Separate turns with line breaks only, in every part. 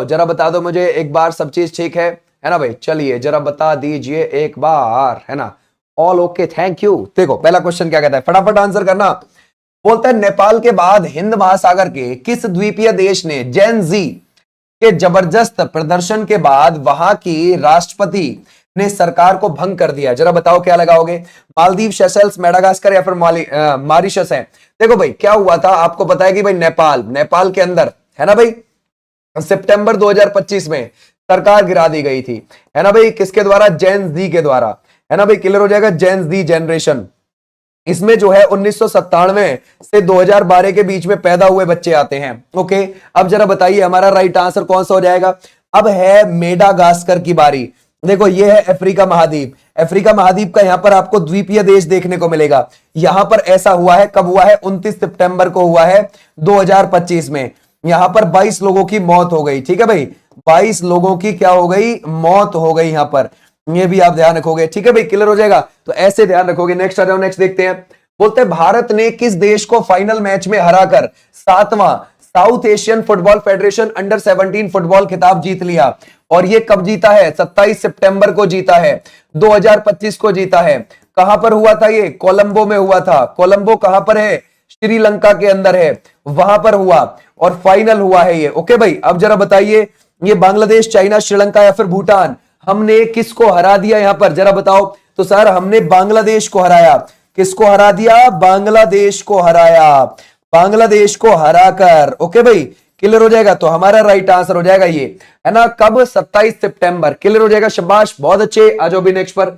तो जरा बता दो मुझे एक बार, सब चीज ठीक है ना भाई? चलिए जरा बता दीजिए एक बार, है ना? All okay, thank you. देखो पहला क्वेश्चन क्या कहता है, फटाफट आंसर करना। बोलता है नेपाल के बाद हिंद महासागर के किस द्वीपीय देश ने जेन जी के जबरदस्त प्रदर्शन के बाद वहां की राष्ट्रपति ने सरकार को भंग कर दिया? जरा बताओ क्या लगाओगे? मालदीव, सेशल्स, मेडागास्कर या फिर मॉरिशस है? देखो भाई क्या हुआ था, आपको पता है कि भाई नेपाल के अंदर, है ना भाई, सितंबर 2025 में सरकार गिरा दी गई थी, है ना भाई? किसके द्वारा? जेन जी के द्वारा, है ना भाई? क्लियर हो जाएगा, जेन जी जनरेशन। इसमें जो है 1997 से 2012 के बीच में पैदा हुए बच्चे आते हैं। ओके, अब जरा बताइए हमारा राइट आंसर कौन सा हो जाएगा? अब है मेडागास्कर की बारी। देखो ये है अफ्रीका महाद्वीप। अफ्रीका महाद्वीप का यहां पर आपको द्वीपीय देश देखने को मिलेगा। यहां पर ऐसा हुआ है, कब हुआ है? 29 सितंबर को हुआ है 2025 में। यहां पर 22 लोगों की मौत हो गई। ठीक है भाई, 22 लोगों की क्या हो गई? मौत हो गई यहां पर। ये भी आप ध्यान रखोगे। ठीक है भाई, क्लियर हो जाएगा? तो ऐसे ध्यान रखोगे। नेक्स्ट आ जाओ, नेक्स्ट देखते हैं। बोलते हैं भारत ने किस देश को फाइनल मैच में हराकर 7वां South Asian football federation under 17 football खिताब जीत लिया? और ये कब जीता है? 27 सितंबर को जीता है, 2025 को जीता है। कहां पर हुआ था ये? कोलंबो में हुआ था। कोलंबो कहां पर है? श्रीलंका के अंदर है, वहां पर हुआ और फाइनल हुआ है ये। ओके भाई, अब जरा बताइए ये बांग्लादेश, चाइना, श्रीलंका या फिर भूटान, हमने किसको हरा दिया यहां पर? जरा बताओ। तो सर हमने बांग्लादेश को हराया। किसको हरा दिया? बांग्लादेश को हराया। बांग्लादेश को हराकर, ओके भाई, क्लियर हो जाएगा? तो हमारा राइट आंसर हो जाएगा ये, है ना? कब? 27 सितंबर। क्लियर हो जाएगा, शाबाश, बहुत अच्छे। आ जाओ भी नेक्स्ट पर।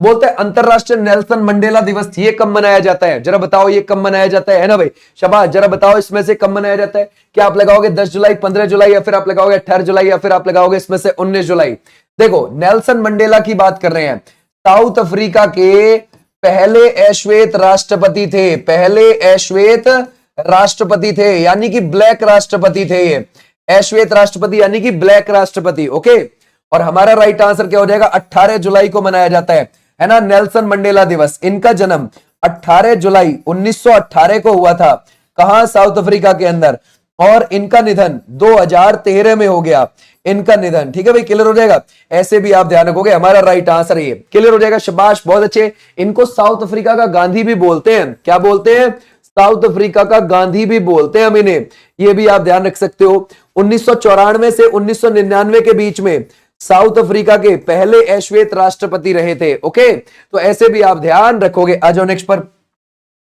बोलते हैं अंतरराष्ट्रीय नेल्सन मंडेला दिवस ये कब मनाया जाता है? जरा बताओ ये कब मनाया जाता है ना भाई? शाबाश, जरा बताओ इसमें से कब मनाया जाता है? क्या आप लगाओगे 10 जुलाई, 15 जुलाई, या फिर आप लगाओगे 18 जुलाई, या फिर आप लगाओगे इसमें से 19 जुलाई? देखो नेल्सन मंडेला की बात कर रहे हैं, साउथ अफ्रीका के पहले अश्वेत राष्ट्रपति थे। पहले अश्वेत राष्ट्रपति थे, यानी कि ब्लैक राष्ट्रपति थे ये। अश्वेत राष्ट्रपति यानी कि ब्लैक राष्ट्रपति। ओके, और हमारा राइट आंसर क्या हो जाएगा? 18 जुलाई को मनाया जाता है ना, नेल्सन मंडेला दिवस। इनका जन्म 18 जुलाई 1918 को हुआ था। कहां? साउथ अफ्रीका के अंदर। और इनका निधन 2013 में हो गया, इनका निधन। ठीक है भाई, क्लियर हो जाएगा? ऐसे भी आप ध्यान रखोगे, हमारा राइट आंसर ये। क्लियर हो जाएगा, शाबाश, बहुत अच्छे। इनको साउथ अफ्रीका का गांधी भी बोलते हैं। क्या बोलते हैं? साउथ अफ्रीका का गांधी भी बोलते हैं हम इन्हें। ये भी आप ध्यान रख सकते हो। 1994 से 1999 के बीच में साउथ अफ्रीका के पहले अश्वेत राष्ट्रपति रहे थे। ओके, तो ऐसे भी आप ध्यान रखोगे। आ जाओ नेक्स्ट पर।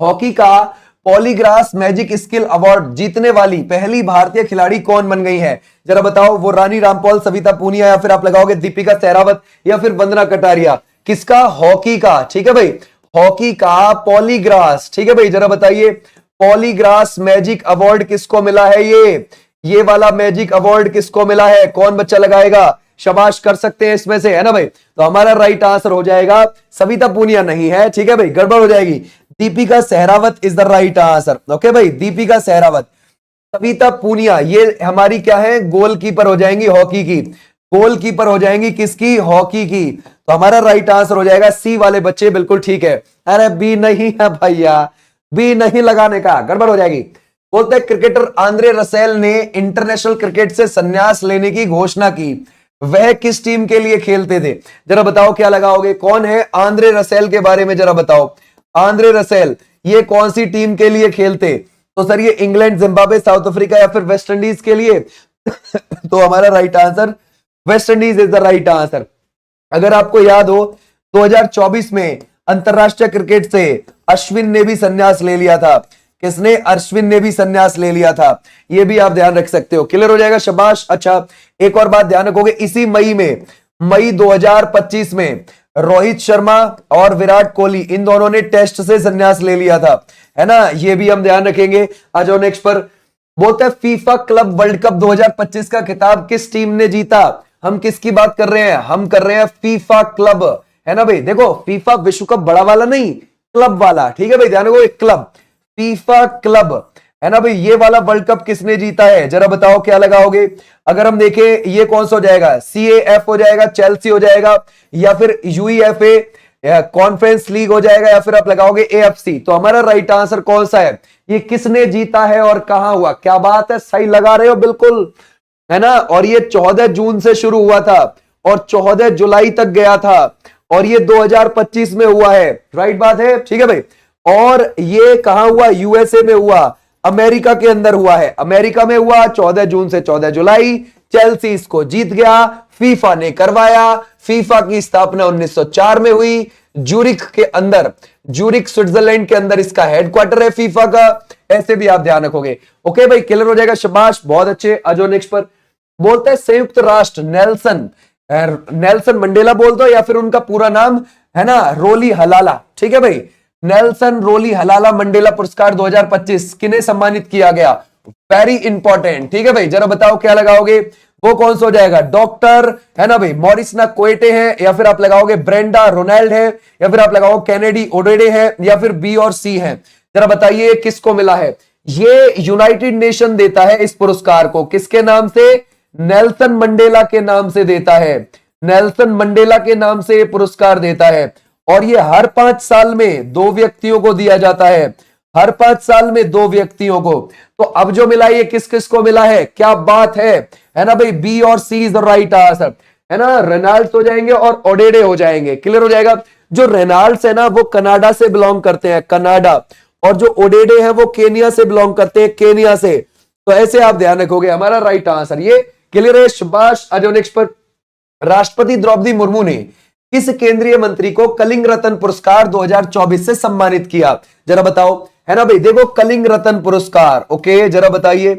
हॉकी का पॉलीग्रास मैजिक स्किल अवार्ड जीतने वाली पहली भारतीय खिलाड़ी कौन बन गई है? जरा बताओ। वो रानी रामपॉल, सविता पूनिया, या फिर आप लगाओगे दीपिका सहरावत, या फिर वंदना कटारिया? किसका? हॉकी का। ठीक है भाई, हॉकी का पॉलीग्रास। ठीक है भाई, जरा बताइए पॉलीग्रास मैजिक अवार्ड किसको मिला है? ये वाला मैजिक अवार्ड किसको मिला है? कौन बच्चा लगाएगा? शाबाश, कर सकते हैं इसमें से, है ना भाई? तो हमारा राइट आंसर हो जाएगा सविता पूनिया नहीं है। ठीक है भाई, गड़बड़ हो जाएगी। Deepika Sehrawat is the right answer. Okay भाई, दीपिका सहरावत। सविता पूनिया ये हमारी क्या है? गोलकीपर हो जाएंगी हॉकी की। गोलकीपर हो जाएंगी किसकी? हॉकी की। तो हमारा राइट आंसर हो जाएगा सी वाले बच्चे, बिल्कुल ठीक है। अरे बी नहीं है भैया, बी नहीं लगाने का, गड़बड़ हो जाएगी। बोलते हैं क्रिकेटर आंद्रे रसेल ने इंटरनेशनल क्रिकेट से संन्यास लेने की घोषणा की। वह किस टीम के लिए खेलते थे? जरा बताओ क्या लगाओगे? कौन है आंद्रे रसेल के बारे में जरा बताओ। आंद्रे रसेल ये कौन सी टीम के लिए खेलते? तो सर ये इंग्लैंड, जिम्बाब्वे, साउथ अफ्रीका या फिर वेस्ट इंडीज के लिए। तो हमारा right answer West Indies is the right answer. अगर आपको याद हो 2024 में अंतरराष्ट्रीय क्रिकेट से अश्विन ने भी संन्यास ले लिया था। किसने? अश्विन ने भी संन्यास ले लिया था। ये भी आप ध्यान रख सकते हो। क्लियर हो जाएगा, शाबाश। अच्छा, एक और बात ध्यान रखोगे, इसी मई 2025 में रोहित शर्मा और विराट कोहली इन दोनों ने टेस्ट से संन्यास ले लिया था, है ना? ये भी हम ध्यान रखेंगे। आ जाओ नेक्स्ट पर। बोलते हैं फीफा क्लब वर्ल्ड कप 2025 का खिताब किस टीम ने जीता? हम किसकी बात कर रहे हैं? हम कर रहे हैं फीफा क्लब, है ना भाई? देखो फीफा विश्व कप बड़ा वाला नहीं, क्लब वाला। ठीक है भाई, ध्यान रखो, एक क्लब, फीफा क्लब, है ना भाई? ये वाला वर्ल्ड कप किसने जीता है? जरा बताओ क्या लगाओगे? अगर हम देखें ये कौन सा हो जाएगा? CAF हो जाएगा, चेल्सी हो जाएगा, या फिर UEFA कॉन्फ्रेंस लीग हो जाएगा, या फिर आप लगाओगे AFC। तो हमारा राइट आंसर कौन सा है? ये किसने जीता है और कहां हुआ? क्या बात है, सही लगा रहे हो बिल्कुल। है ना, और ये 14 जून से शुरू हुआ था और 14 जुलाई तक गया था और ये 2025 में हुआ है। राइट बात है, ठीक है भाई। और ये कहां हुआ? यूएसए में हुआ, अमेरिका के अंदर हुआ है। अमेरिका में हुआ 14 जून से 14 जुलाई। चेल्सी इसको जीत गया, फीफा ने करवाया। फीफा की स्थापना 1904 में हुई, जूरिक के अंदर, जूरिक स्विट्जरलैंड के अंदर इसका हेडक्वार्टर है फीफा का। ऐसे भी आप ध्यान रखोगे। ओके भाई, क्लियर हो जाएगा, शाबाश, बहुत अच्छे। अजो नेक्स्ट पर बोलते हैं संयुक्त राष्ट्र नेल्सन मंडेला बोल दो या फिर उनका पूरा नाम है ना रोली हलाला, ठीक है भाई। नेल्सन रोली हलाला मंडेला पुरस्कार 2025 किन्हें सम्मानित किया गया? वेरी इंपॉर्टेंट, ठीक है भाई। जरा बताओ क्या लगाओगे, वो कौन सा हो जाएगा? डॉक्टर है ना भाई मॉरिसना कोएटे है, या फिर आप लगाओगे ब्रेंडा रोनाल्ड है, या फिर आप लगाओ कैनेडी ओडेडे है, या फिर बी और सी है? जरा बताइए किसको मिला है? ये यूनाइटेड नेशन देता है इस पुरस्कार को, किसके नाम से? नेल्सन मंडेला के नाम से देता है। नेल्सन मंडेला के नाम से पुरस्कार देता है और ये हर 5 साल में 2 व्यक्तियों को दिया जाता है, हर 5 साल में 2 व्यक्तियों को। तो अब जो मिला ये किस किस को मिला है? क्या बात है ना भाई, बी और सी इज द राइट आंसर, है ना। रेनाल्ड्स हो जाएंगे और ओडेडे हो जाएंगे, क्लियर हो जाएगा। जो रेनाल्ड्स है ना वो कनाडा से बिलोंग करते हैं, कनाडा, और जो ओडेडे है वो केनिया से बिलोंग करते हैं, केनिया से। तो ऐसे आप ध्यान रखोगे, हमारा राइट आंसर ये क्लियर है, शाबाश। आज नेक्स्ट पर राष्ट्रपति द्रौपदी मुर्मू ने किस केंद्रीय मंत्री को कलिंग रत्न पुरस्कार 2024 से सम्मानित किया? जरा बताओ, है ना भाई। देखो कलिंग रत्न पुरस्कार, ओके, जरा बताइए।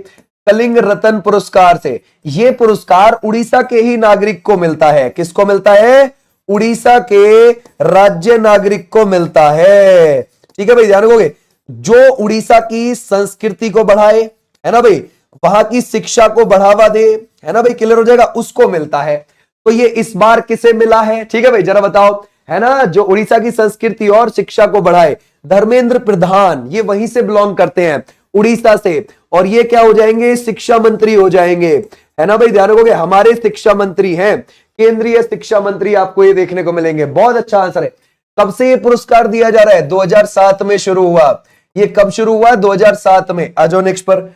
कलिंग रत्न पुरस्कार से ये पुरस्कार उड़ीसा के ही नागरिक को मिलता है। किसको मिलता है? उड़ीसा के राज्य नागरिक को मिलता है, ठीक है भाई, ध्यान रखोगे। जो उड़ीसा की संस्कृति को बढ़ाए, है ना भाई, वहां की शिक्षा को बढ़ावा दे, है ना भाई, क्लियर हो जाएगा, उसको मिलता है। तो ये इस बार किसे मिला है? ठीक है भाई, जरा बताओ, है ना, जो उड़ीसा की संस्कृति और शिक्षा को बढ़ाए, धर्मेंद्र प्रधान, ये वहीं से बिलोंग करते हैं, उड़ीसा से, और ये क्या हो जाएंगे? शिक्षा मंत्री हो जाएंगे, है ना भाई, ध्यान रखोगे। हमारे शिक्षा मंत्री हैं, केंद्रीय शिक्षा मंत्री आपको ये देखने को मिलेंगे। बहुत अच्छा आंसर है। कब से ये पुरस्कार दिया जा रहा है? 2007 में शुरू हुआ। ये कब शुरू हुआ? 2007 में। आ जाओ नेक्स्ट पर।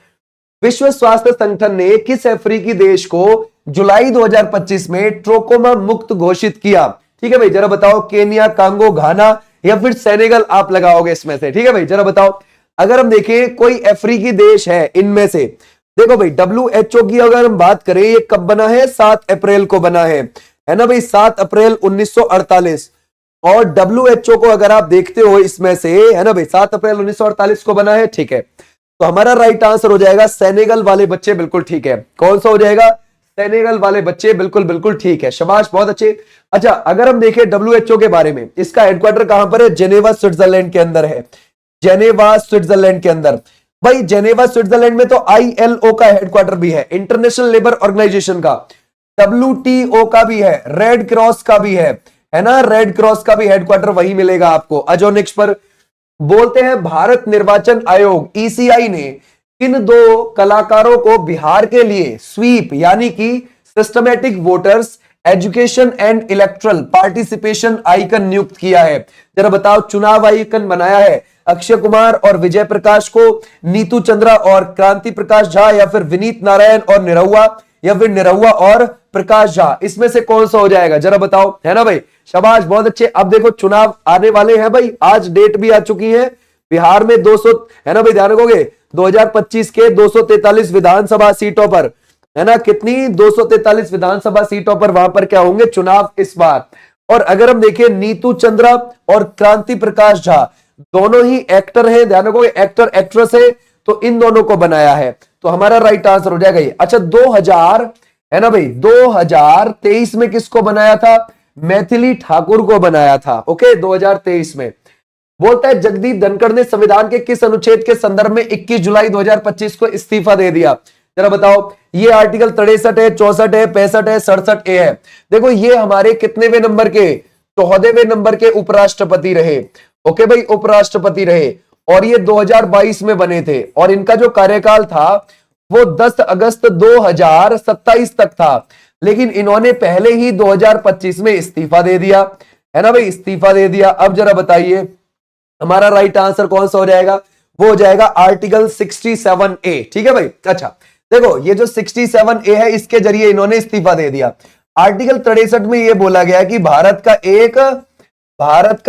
विश्व स्वास्थ्य संगठन ने किस अफ्रीकी देश को जुलाई 2025 में ट्रोकोमा मुक्त घोषित किया? ठीक है भाई, जरा बताओ। केनिया, कांगो, घाना या फिर सेनेगल आप लगाओगे इसमें से, ठीक है भाई, जरा बताओ। अगर हम देखें कोई अफ्रीकी देश है इनमें से, देखो भाई WHO की अगर हम बात करें, ये कब बना है? 7 अप्रैल को बना है ना भाई, 7 अप्रैल 1948। और WHO को अगर आप देखते हो इसमें से, है ना भाई, 7 अप्रैल 1948 को बना है, ठीक है। तो हमारा राइट आंसर हो जाएगा सेनेगल वाले बच्चे, बिल्कुल ठीक है। कौन सा हो जाएगा? सेनेगल वाले बच्चे, बिल्कुल बिल्कुल ठीक है, शाबाश, बहुत अच्छे। अच्छा, अगर हम देखें WHO के बारे में, इसका हेडक्वार्टर कहां पर है? जेनेवा स्विट्जरलैंड के अंदर है, जेनेवा स्विट्जरलैंड के अंदर। भाई जेनेवा स्विट्जरलैंड में तो ILO का हेडक्वार्टर भी है, इंटरनेशनल लेबर ऑर्गेनाइजेशन का, WTO का भी है, रेड क्रॉस का भी है ना, रेड क्रॉस का भी हेडक्वार्टर वही मिलेगा आपको। अजो नेक्स्ट पर बोलते हैं भारत निर्वाचन आयोग ECI ने किन 2 कलाकारों को बिहार के लिए स्वीप यानी कि systematic voters education and electoral participation icon नियुक्त किया है? जरा बताओ। चुनाव आइकन बनाया है अक्षय कुमार और विजय प्रकाश को, नीतू चंद्रा और क्रांति प्रकाश झा, या फिर विनीत नारायण और निरहुआ, या फिर निरहुआ और प्रकाश झा? इसमें से कौन सा हो जाएगा? जरा बताओ, है ना भाई, शाबाश, बहुत अच्छे। अब देखो चुनाव आने वाले हैं भाई, आज डेट भी आ चुकी है। बिहार में 200, है ना भाई, ध्यान रखोगे, 2025 के 243 विधानसभा सीटों पर, है ना, कितनी? 243 विधानसभा सीटों पर वहां पर क्या होंगे? चुनाव इस बार। और अगर हम देखें नीतू चंद्रा और क्रांति प्रकाश झा दोनों ही एक्टर हैं, ध्यान रखोगे, एक्टर एक्ट्रेस है, तो इन दोनों को बनाया है। तो हमारा राइट आंसर हो जाएगा ये। अच्छा, 2000, है ना भाई, 2023 में किसको बनाया था? मैथिली ठाकुर को बनाया था, ओके, 2023 में। बोलता है जगदीप धनखड़ ने संविधान के किस अनुच्छेद के संदर्भ में 21 जुलाई 2025 को इस्तीफा दे दिया? जरा बताओ। ये आर्टिकल 63 है, 64 है, 65 है, 67A है। देखो ये हमारे कितनेवें नंबर के? 14वें नंबर के उपराष्ट्रपति रहे, ओके भाई, उपराष्ट्रपति रहे, और ये 2022 में बने थे, और इनका जो कार्यकाल था वो 10 अगस्त 2027 तक था, लेकिन इन्होंने पहले ही 2025 में इस्तीफा दे दिया, है ना भाई, इस्तीफा दे दिया। अब जरा बताइए हमारा राइट आंसर कौन सा हो जाएगा? वो हो जाएगा आर्टिकल 67A, ठीक है भाई। अच्छा, देखो ये जो 67A है इसके जरिए इन्होंने इस्तीफा दे दिया। आर्टिकल 63 में ये बोला गया है कि भारत का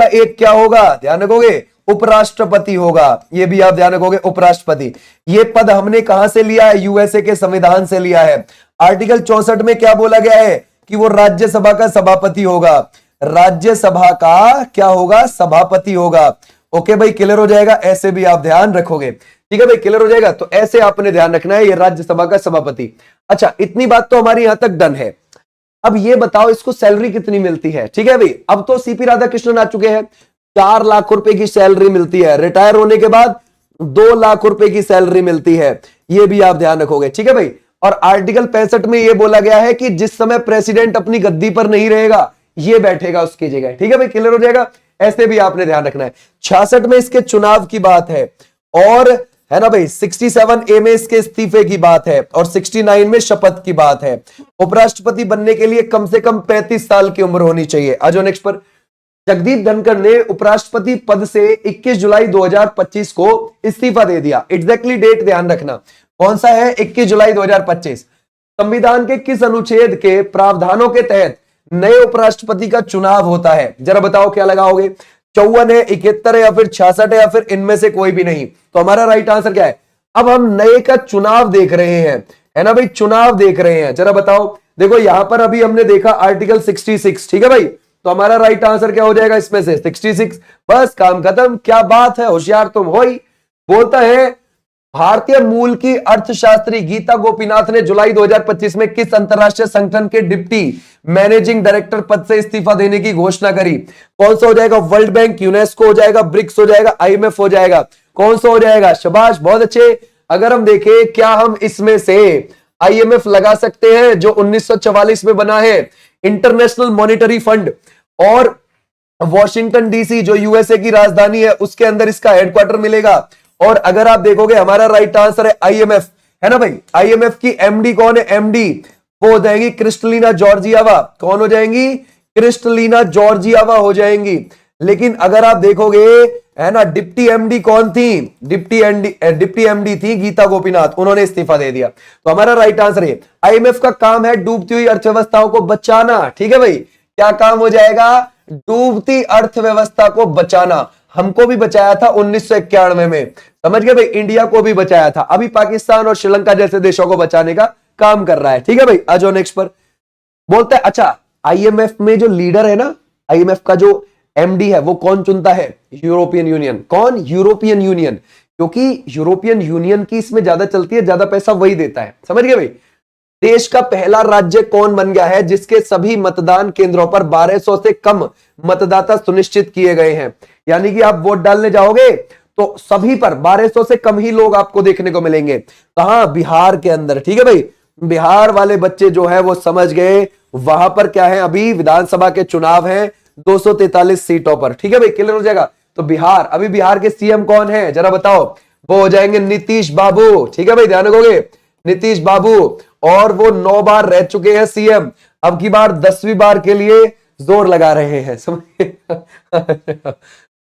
एक क्या होगा, ध्यान रखोगे, उपराष्ट्रपति होगा। ये भी आप ध्यान रखोगे, उपराष्ट्रपति। ये पद हमने कहां से लिया है, यूएसए के संविधान से लिया है। आर्टिकल 64 में क्या बोला गया है कि वो राज्यसभा का सभापति होगा, राज्यसभा का क्या होगा, सभापति होगा। ओके भाई, क्लियर हो जाएगा, ऐसे भी आप ध्यान रखोगे। ठीक है भाई, क्लियर हो जाएगा। तो ऐसे आपने ध्यान रखना है, ये राज्यसभा का सभापति। अच्छा, इतनी बात तो हमारी यहां तक डन है। अब ये बताओ इसको सैलरी कितनी मिलती है। ठीक है भाई, अब तो सीपी राधाकृष्णन आ चुके हैं, 4 लाख रुपए की सैलरी मिलती है, रिटायर होने के बाद 2 लाख रुपए की सैलरी मिलती है। ये भी आप ध्यान रखोगे। ठीक है भाई, और आर्टिकल 65 में यह बोला गया है कि जिस समय प्रेसिडेंट अपनी गद्दी पर नहीं रहेगा, ये बैठेगा उसकी जगह। ठीक है भाई, क्लियर हो जाएगा, ऐसे भी आपने ध्यान रखना है। 66 में इसके चुनाव की बात है, और है ना भाई 67A में इसके इस्तीफे की बात है, और 69 में शपथ की बात है। उपराष्ट्रपति बनने के लिए कम से कम 35 साल की उम्र होनी चाहिए। आज नेक्स्ट पर, जगदीप धनखड़ ने उपराष्ट्रपति पद से 21 जुलाई 2025 को इस्तीफा दे दिया। एग्जैक्टली डेट ध्यान रखना, कौन सा है, 21 जुलाई 2025। संविधान के किस अनुच्छेद के प्रावधानों के तहत नए उपराष्ट्रपति का चुनाव होता है, जरा बताओ क्या लगाओगे। 54 है, 71 है, या फिर 66 है, या फिर इनमें से कोई भी नहीं। तो हमारा राइट आंसर क्या है। अब हम नए का चुनाव देख रहे हैं, है ना भाई, चुनाव देख रहे हैं। जरा बताओ, देखो यहां पर अभी हमने देखा आर्टिकल 66। ठीक है भाई, तो हमारा राइट आंसर क्या हो जाएगा इसमें से, 66। बस काम खत्म। क्या बात है, होशियार तुम हो ही। बोलता है भारतीय मूल की अर्थशास्त्री गीता गोपीनाथ ने जुलाई 2025 में किस अंतरराष्ट्रीय संगठन के डिप्टी मैनेजिंग डायरेक्टर पद से इस्तीफा देने की घोषणा करी। कौन सा हो जाएगा, वर्ल्ड बैंक, यूनेस्को हो जाएगा, ब्रिक्स हो जाएगा, आईएमएफ हो जाएगा, कौन सा हो जाएगा। शाबाश, बहुत अच्छे। अगर हम देखें, क्या हम इसमें से आईएमएफ लगा सकते हैं जो 1944 में बना है, इंटरनेशनल मॉनिटरी फंड, और वॉशिंगटन डीसी जो यूएसए की राजधानी है उसके अंदर इसका हेडक्वार्टर मिलेगा। और अगर आप देखोगे हमारा राइट आंसर है आईएमएफ, है ना भाई। आईएमएफ की एमडी कौन है, एमडी वो हो जाएंगी क्रिस्टलिना जॉर्जियावा। कौन हो जाएंगी, क्रिस्टलिना जॉर्जियावा हो जाएंगी। लेकिन अगर आप देखोगे, है ना, डिप्टी एमडी कौन थी, डिप्टी एमडी थी गीता गोपीनाथ, उन्होंने इस्तीफा दे दिया। तो हमारा राइट आंसर है आईएमएफ का काम है डूबती हुई अर्थव्यवस्थाओं को बचाना। ठीक है भाई, क्या काम हो जाएगा, डूबती अर्थव्यवस्था को बचाना। हमको भी बचाया था 1991 में, समझ गए भाई, इंडिया को भी बचाया था। अभी पाकिस्तान और श्रीलंका जैसे देशों को बचाने का काम कर रहा है। ठीक है भाई, आ जाओ नेक्स्ट पर। बोलता है अच्छा, आईएमएफ में जो लीडर है ना, आईएमएफ का जो एमडी है वो कौन चुनता है, यूरोपियन यूनियन। कौन, यूरोपियन यूनियन, क्योंकि यूरोपियन यूनियन की इसमें ज्यादा चलती है, ज्यादा पैसा वही देता है। समझ गए भाई। देश का पहला राज्य कौन बन गया है जिसके सभी मतदान केंद्रों पर 1200 से कम मतदाता सुनिश्चित किए गए हैं। यानी कि आप वोट डालने जाओगे तो सभी पर 1200 से कम ही लोग आपको देखने को मिलेंगे। कहां, बिहार के अंदर। ठीक है भाई, बिहार वाले बच्चे जो है वो समझ गए, वहां पर क्या है, अभी विधानसभा के चुनाव हैं 243 सीटों पर। ठीक है भाई, क्लियर हो जाएगा। तो बिहार, अभी बिहार के सीएम कौन है जरा बताओ, वो हो जाएंगे नीतीश बाबू। ठीक है भाई, ध्यान रखोगे, नीतीश बाबू, और वो 9 बार रह चुके हैं सीएम, अब की बार 10वीं बार के लिए जोर लगा रहे हैं।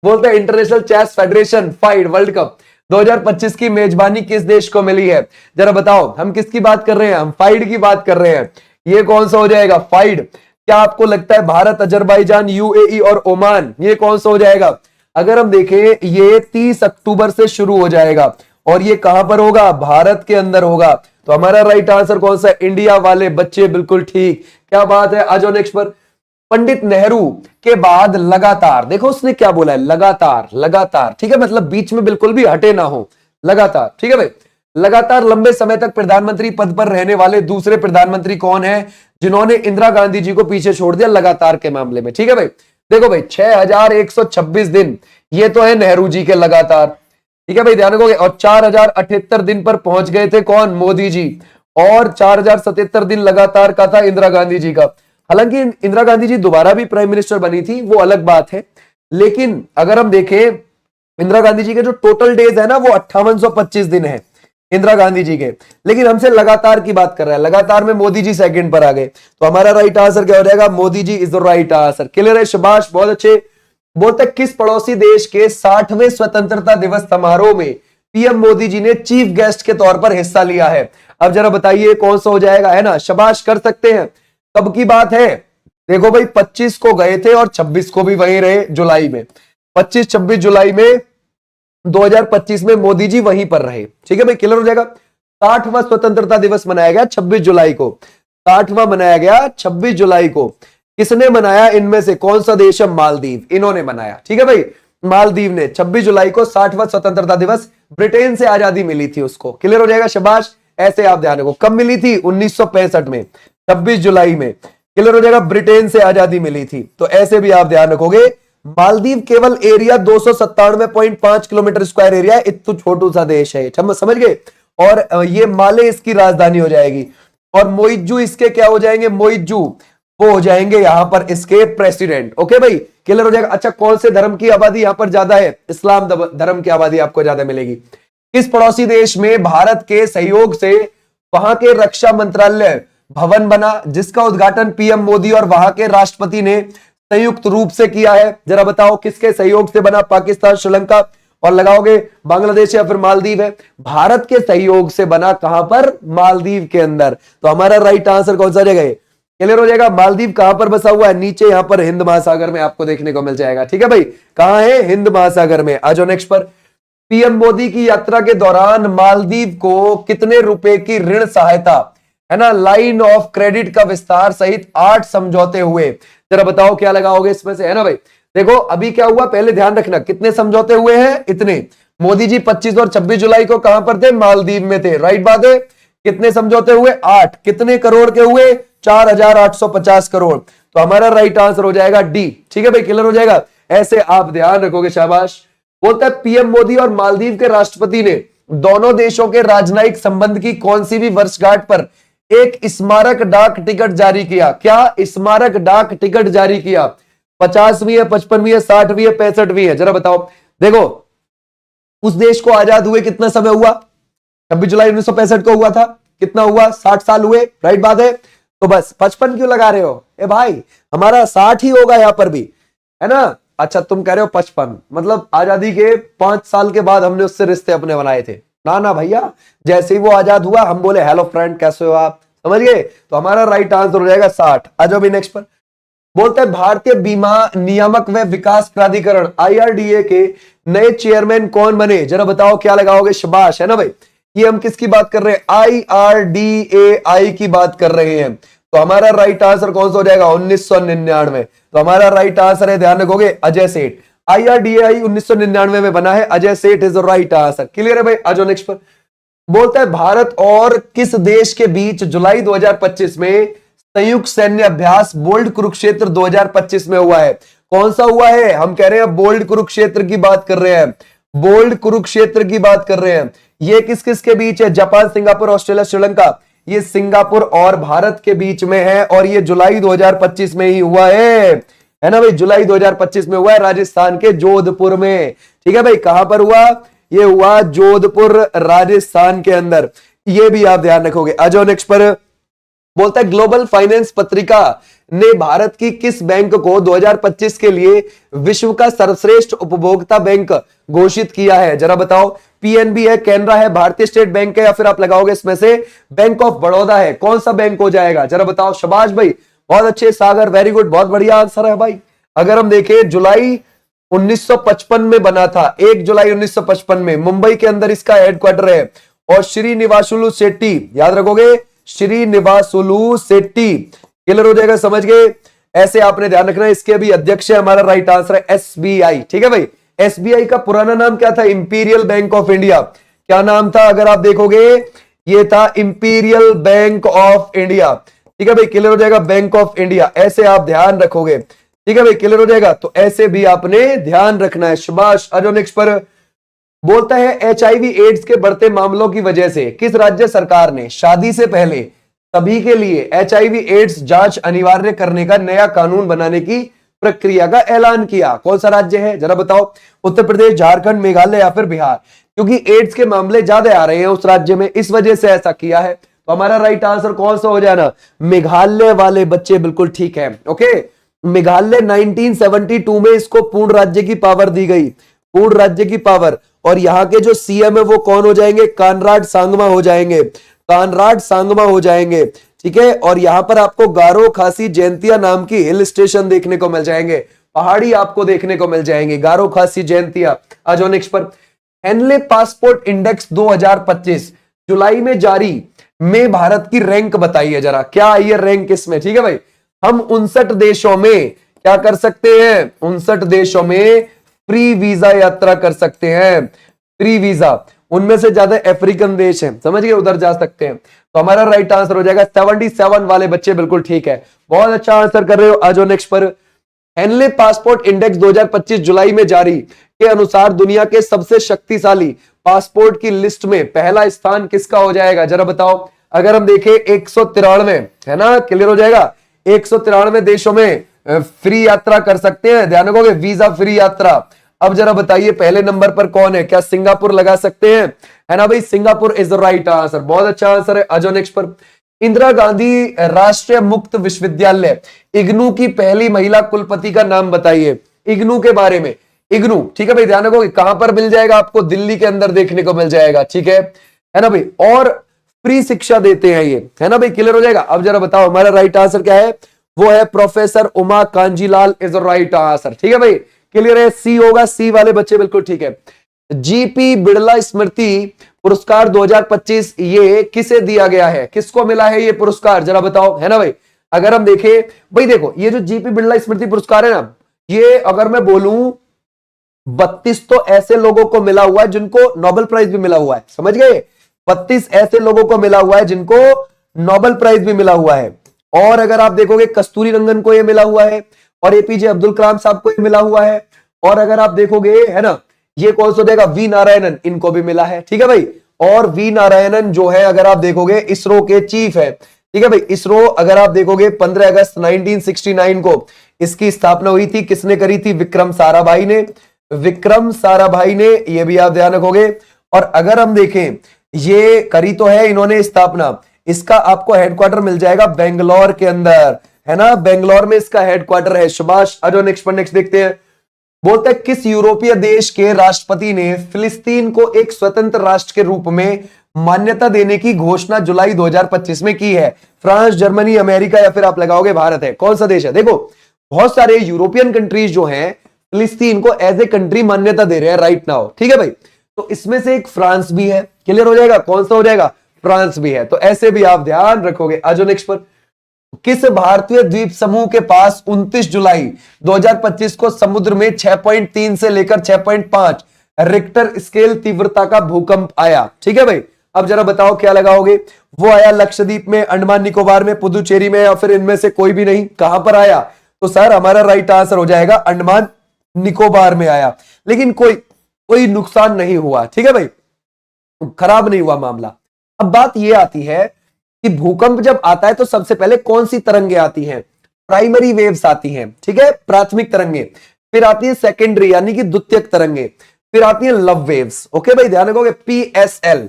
बोलते हैं international chess federation FIDE world cup 2025 की मेजबानी किस देश को मिली है, जरा बताओ। हम किसकी बात कर रहे हैं, हम फाइड की बात कर रहे हैं। ये कौन सा हो जाएगा, फाइड। क्या आपको लगता है भारत, अजरबैजान, यूएई और ओमान, ये कौन सा हो जाएगा। अगर हम देखें, ये 30 अक्टूबर से शुरू हो जाएगा, और ये कहां पर होगा, भारत के अंदर होगा। तो हमारा राइट आंसर कौन सा है, इंडिया वाले बच्चे, बिल्कुल ठीक। क्या बात है, आ जाओ नेक्स्ट पर। पंडित नेहरू के बाद लगातार, देखो उसने क्या बोला है, लगातार, लगातार। ठीक है, मतलब बीच में बिल्कुल भी हटे ना हो, लगातार। ठीक है भाई, लगातार लंबे समय तक प्रधानमंत्री पद पर रहने वाले दूसरे प्रधानमंत्री कौन है जिन्होंने इंदिरा गांधी जी को पीछे छोड़ दिया लगातार के मामले में। ठीक है भाई, देखो भाई 6126 दिन, ये तो है नेहरू जी के लगातार। ठीक है भाई, ध्यान रखोगे। और 4078 दिन पर पहुंच गए थे कौन, मोदी जी, और 4077 दिन लगातार का था इंदिरा गांधी जी का। हालांकि इंदिरा गांधी जी दोबारा भी प्राइम मिनिस्टर बनी थी, वो अलग बात है। लेकिन अगर हम देखें, इंदिरा गांधी जी के जो टोटल डेज है ना, वो 5825 दिन है इंदिरा गांधी जी के। लेकिन हमसे लगातार की बात कर रहा है, लगातार में मोदी जी सेकंड पर आ गए। तो हमारा राइट आंसर क्या हो जाएगा, Modi ji is the right answer. Clear है, शाबाश, बहुत अच्छे। बोलते किस पड़ोसी देश के 60वें स्वतंत्रता दिवस समारोह में पीएम मोदी जी ने चीफ गेस्ट के तौर पर हिस्सा लिया है। अब जरा बताइए कौन सा हो जाएगा, है ना, शाबाश, कर सकते हैं। कब की बात है, देखो भाई 25 को गए थे और 26 को भी वहीं रहे, जुलाई में, 25-26 जुलाई में 2025 में मोदी जी वहीं पर रहे। ठीक है भाई, क्लियर हो जाएगा। 60वां स्वतंत्रता दिवस मनाया गया 26 जुलाई को, 60वां मनाया गया 26 जुलाई को। किसने मनाया इनमें से, कौन सा देश है, मालदीव, इन्होंने मनाया। ठीक है भाई, मालदीव ने 26 जुलाई को 60वां स्वतंत्रता दिवस, ब्रिटेन से आजादी मिली थी उसको। क्लियर हो जाएगा, शाबाश। ऐसे आप ध्यान रखो, कब मिली थी, 1965 में, 26 जुलाई में। क्लियर हो जाएगा, ब्रिटेन से आजादी मिली थी। तो ऐसे भी आप ध्यान रखोगे। मालदीव केवल एरिया 297.5 किलोमीटर स्क्वायर एरिया है, इतना छोटू सा देश है, समझ गए। और ये माले इसकी राजधानी हो जाएगी, और मोइजू इसके क्या हो जाएंगे, मोइजू वो हो जाएंगे यहां पर इसके प्रेसिडेंट। ओके भाई, क्लियर हो जाएगा। अच्छा, कौन से धर्म की आबादी यहां पर ज्यादा है, इस्लाम धर्म की आबादी आपको ज्यादा मिलेगी। किस पड़ोसी देश में भारत के सहयोग से वहां के रक्षा मंत्रालय भवन बना, जिसका उद्घाटन पीएम मोदी और वहां के राष्ट्रपति ने संयुक्त रूप से किया है, जरा बताओ किसके सहयोग से बना, पाकिस्तान, श्रीलंका, और लगाओगे बांग्लादेश या फिर मालदीव है, भारत के सहयोग से बना, कहां पर, मालदीव के अंदर। तो हमारा राइट आंसर कौन सा जगह है, क्लियर हो जाएगा। मालदीव कहां पर बसा हुआ है, नीचे यहां पर हिंद महासागर में आपको देखने को मिल जाएगा। ठीक है भाई, कहां है, हिंद महासागर में। आ जाओ नेक्स्ट पर। पीएम मोदी की यात्रा के दौरान मालदीव को कितने रुपए की ऋण सहायता, है ना, लाइन ऑफ क्रेडिट का विस्तार सहित 8 समझौते हुए, जरा बताओ क्या लगाओगे इसमें से, है ना भाई। देखो अभी क्या हुआ, पहले ध्यान रखना, कितने समझौते हुए हैं, इतने। मोदी जी 25 और 26 जुलाई को कहां पर थे, मालदीव में थे, राइट बात है। कितने समझौते हुए, 8। कितने करोड़ के हुए, 4850 करोड़। तो हमारा राइट आंसर हो जाएगा डी। ठीक है भाई, क्लियर हो जाएगा। ऐसे आप ध्यान रखोगे, शाबाश। बोलता है पीएम मोदी और मालदीव के राष्ट्रपति ने दोनों देशों के राजनयिक संबंध की कौन सी भी वर्षगांठ पर एक स्मारक डाक टिकट जारी किया। क्या स्मारक डाक टिकट जारी किया, 50वीं है, 55वीं है, 60वीं है, 65वीं है, जरा बताओ। देखो उस देश को आजाद हुए कितना समय हुआ, 26 जुलाई 1965 को हुआ था, कितना हुआ, 60 साल हुए, राइट बात है। तो बस 55 क्यों लगा रहे हो, ए भाई हमारा 60 ही होगा यहां पर भी, है ना। अच्छा तुम कह रहे हो 55, मतलब आजादी के 5 साल के बाद हमने उससे रिश्ते अपने बनाए थे। ना ना भैया, जैसे ही वो आजाद हुआ हम बोले हेलो फ्रेंड कैसे हो आप, समझ गए। तो हमारा राइट आंसर हो जाएगा 60। आ जाओ भी नेक्स्ट पर। बोलते हैं भारतीय बीमा नियामक व विकास प्राधिकरण IRDA के नए चेयरमैन कौन बने, जरा बताओ क्या लगाओगे, शाबाश, है ना भाई। ये हम किसकी बात कर रहे हैं, IRDAI की बात कर रहे हैं। तो हमारा राइट आंसर कौन सा हो जाएगा, 1999। तो हमारा राइट आंसर है, ध्यान रखोगे, अजय सेठ। IRDAI 1999 में बना है, अजय सेठ is the right answer. Clear है भाई, आ जाओ नेक्स्ट पर। बोलता है भारत और किस देश के बीच जुलाई 2025 में संयुक्त सैन्य अभ्यास बोल्ड कुरुक्षेत्र 2025 में हुआ है। कौन सा हुआ है, हम कह रहे हैं बोल्ड कुरुक्षेत्र की बात कर रहे हैं, बोल्ड कुरुक्षेत्र की बात कर रहे हैं। ये किस किस के बीच है, जापान, सिंगापुर, ऑस्ट्रेलिया, श्रीलंका। ये सिंगापुर और भारत के बीच में है, और ये जुलाई 2025 में ही हुआ है ना भाई, जुलाई 2025 में हुआ है, राजस्थान के जोधपुर में। ठीक है भाई, कहां पर हुआ, ये हुआ जोधपुर राजस्थान के अंदर। ये भी आप ध्यान रखोगे। आ जाओ नेक्स्ट पर। बोलता है ग्लोबल फाइनेंस पत्रिका ने भारत की किस बैंक को 2025 के लिए विश्व का सर्वश्रेष्ठ उपभोक्ता बैंक घोषित किया है, जरा बताओ। PNB है, कैनरा है, भारतीय स्टेट बैंक है, या फिर आप लगाओगे इसमें से बैंक ऑफ बड़ौदा है, कौन सा बैंक हो जाएगा, जरा बताओ। शाबाश भाई, बहुत अच्छे सागर, वेरी गुड, बहुत बढ़िया आंसर है भाई। अगर हम देखें जुलाई 1955 में बना था, 1 जुलाई 1955 में मुंबई के अंदर इसका हेडक्वार्टर है। और श्रीनिवासुलु शेट्टी, याद रखोगे, श्रीनिवासुलु शेट्टी, क्लियर हो जाएगा, समझ गए। ऐसे आपने ध्यान रखना है। इसके भी अध्यक्ष है, हमारा राइट आंसर है SBI। ठीक है भाई, SBI का पुराना नाम क्या था, इंपीरियल बैंक ऑफ इंडिया। क्या नाम था, अगर आप देखोगे ये था इंपीरियल बैंक ऑफ इंडिया। ठीक है भाई, क्लियर हो जाएगा, बैंक ऑफ इंडिया। ऐसे आप ध्यान रखोगे, ठीक है भाई, क्लियर हो जाएगा। तो ऐसे भी आपने ध्यान रखना है, शाबाश। आ जाओ नेक्स्ट पर। बोलता है HIV एड्स के बढ़ते मामलों की वजह से किस राज्य सरकार ने शादी से पहले सभी के लिए HIV एड्स जांच अनिवार्य करने का नया कानून बनाने की प्रक्रिया का ऐलान किया। कौन सा राज्य है, जरा बताओ। उत्तर प्रदेश, झारखंड, मेघालय या फिर बिहार। क्योंकि एड्स के मामले ज्यादा आ रहे हैं उस राज्य में, इस वजह से ऐसा किया है। तो हमारा राइट आंसर कौन सा हो जाना, मेघालय वाले बच्चे बिल्कुल ठीक है। ओके, मेघालय 1972 में इसको पूर्ण राज्य की पावर दी गई, पूर्ण राज्य की पावर। और यहाँ के जो सीएम है वो कौन हो जाएंगे, कानराड सांगमा हो जाएंगे, कानराड सांगमा हो जाएंगे, ठीक है। और यहां पर आपको गारो खासी जयंतिया नाम की हिल स्टेशन देखने को मिल जाएंगे, पहाड़ी आपको देखने को मिल जाएंगे, गारो खासी जयंतिया। आ जाओ नेक्स्ट पर। हेनले पासपोर्ट इंडेक्स 2025 जुलाई में जारी में भारत की रैंक बताइए जरा, क्या आई है रैंक इसमें, ठीक है भाई। हम 59 देशों में क्या कर सकते हैं, 59 देशों में फ्री वीजा यात्रा कर सकते हैं, फ्री वीजा। उनमें से ज्यादा अफ्रीकन देश हैं, समझ गए, उधर जा सकते हैं। तो हमारा राइट आंसर हो जाएगा 77 वाले बच्चे बिल्कुल ठीक है, बहुत अच्छा आंसर कर रहे हो। आ जाओ नेक्स्ट पर। हेनले पासपोर्ट इंडेक्स 2025 जुलाई में जारी के अनुसार दुनिया के सबसे शक्तिशाली पासपोर्ट की लिस्ट में पहला स्थान किसका हो जाएगा, जरा बताओ। अगर हम देखें 193 है ना, क्लियर हो जाएगा। 193 देशों में फ्री यात्रा कर सकते हैं, ध्यान रखोगे, वीजा फ्री यात्रा। अब जरा बताइए पहले नंबर पर कौन है, क्या सिंगापुर लगा सकते हैं, है ना भाई, Singapore is the right answer, बहुत अच्छा आंसर है। आ जाओ नेक्स्ट पर। इंदिरा गांधी राष्ट्रीय मुक्त विश्वविद्यालय इग्नू की पहली महिला कुलपति का नाम बताइए, इग्नू के बारे में। इग्नू, ठीक है भाई, ध्यान रखोगे कहां पर मिल जाएगा आपको, दिल्ली के अंदर देखने को मिल जाएगा, ठीक है ना भाई। और फ्री शिक्षा देते हैं ये, है ना भाई, क्लियर हो जाएगा। अब जरा बताओ हमारा राइट आंसर क्या है, वो है professor Uma Kanjilal is the right answer, ठीक है भाई, क्लियर है। सी होगा, सी वाले बच्चे बिल्कुल ठीक है। जीपी बिड़ला स्मृति पुरस्कार 2025 ये किसे दिया गया है, किसको मिला है ये पुरस्कार, जरा बताओ, है ना भाई। अगर हम देखें भाई, देखो ये जो जीपी बिड़ला स्मृति पुरस्कार है ना, ये अगर मैं बोलूं 32 तो ऐसे लोगों को मिला हुआ है जिनको नोबेल प्राइज भी मिला हुआ है, समझ गए। 32 ऐसे लोगों को मिला हुआ है जिनको नोबेल प्राइज भी मिला हुआ है। और अगर आप देखोगे कस्तूरी रंगन को ये मिला हुआ है, और एपीजे अब्दुल कलाम साहब को ये मिला हुआ है। और अगर आप देखोगे, है ना, ये कौन सा देगा, वी नारायणन, इनको भी मिला है, ठीक है भाई। और वी नारायणन जो है अगर आप देखोगे इसरो के चीफ है, ठीक है भाई। इसरो अगर आप देखोगे 15 अगस्त 1969 को इसकी स्थापना हुई थी, किसने करी थी, विक्रम साराभाई ने, विक्रम साराभाई ने, ये भी आप ध्यान रखोगे। और अगर हम देखें ये करी तो है इन्होंने स्थापना, इसका आपको हेडक्वार्टर मिल जाएगा बेंगलोर के अंदर, है ना, बेंगलोर में इसका हेडक्वार्टर है। सुभाष, अजो नेक्स्ट पर नेक्स्ट देखते हैं। बोलते हैं किस यूरोपीय देश के राष्ट्रपति ने फिलिस्तीन को एक स्वतंत्र राष्ट्र के रूप में मान्यता देने की घोषणा जुलाई 2025 में की है। फ्रांस, जर्मनी, अमेरिका, या फिर आप लगाओगे भारत है, कौन सा देश है। देखो बहुत सारे यूरोपियन कंट्रीज जो हैं फिलिस्तीन को एज ए कंट्री मान्यता दे रहे हैं राइट नाउ, ठीक है भाई। तो इसमें से एक फ्रांस भी है, क्लियर हो जाएगा, कौन सा हो जाएगा, फ्रांस भी है। तो ऐसे भी आप ध्यान रखोगे। आज नेक्स्ट पर। किस भारतीय द्वीप समूह के पास 29 जुलाई 2025 को समुद्र में 6.3 से लेकर 6.5 रिक्टर स्केल तीव्रता का भूकंप आया, ठीक है भाई। अब जरा बताओ क्या लगाओगे, वो आया लक्षद्वीप में, अंडमान निकोबार में, पुदुचेरी में, या फिर इनमें से कोई भी नहीं, कहां पर आया। तो सर हमारा राइट आंसर हो जाएगा अंडमान निकोबार में आया, लेकिन कोई नुकसान नहीं हुआ, ठीक है भाई, खराब नहीं हुआ मामला। अब बात यह आती है कि भूकंप जब आता है तो सबसे पहले कौन सी तरंगे आती हैं, प्राइमरी वेव्स आती हैं, ठीक है, प्राथमिक तरंगे, फिर आती है सेकेंडरी यानी कि द्वितीयक तरंगे, फिर आती है लव वेव्स, ओके भाई, ध्यान रखोगे। पीएसएल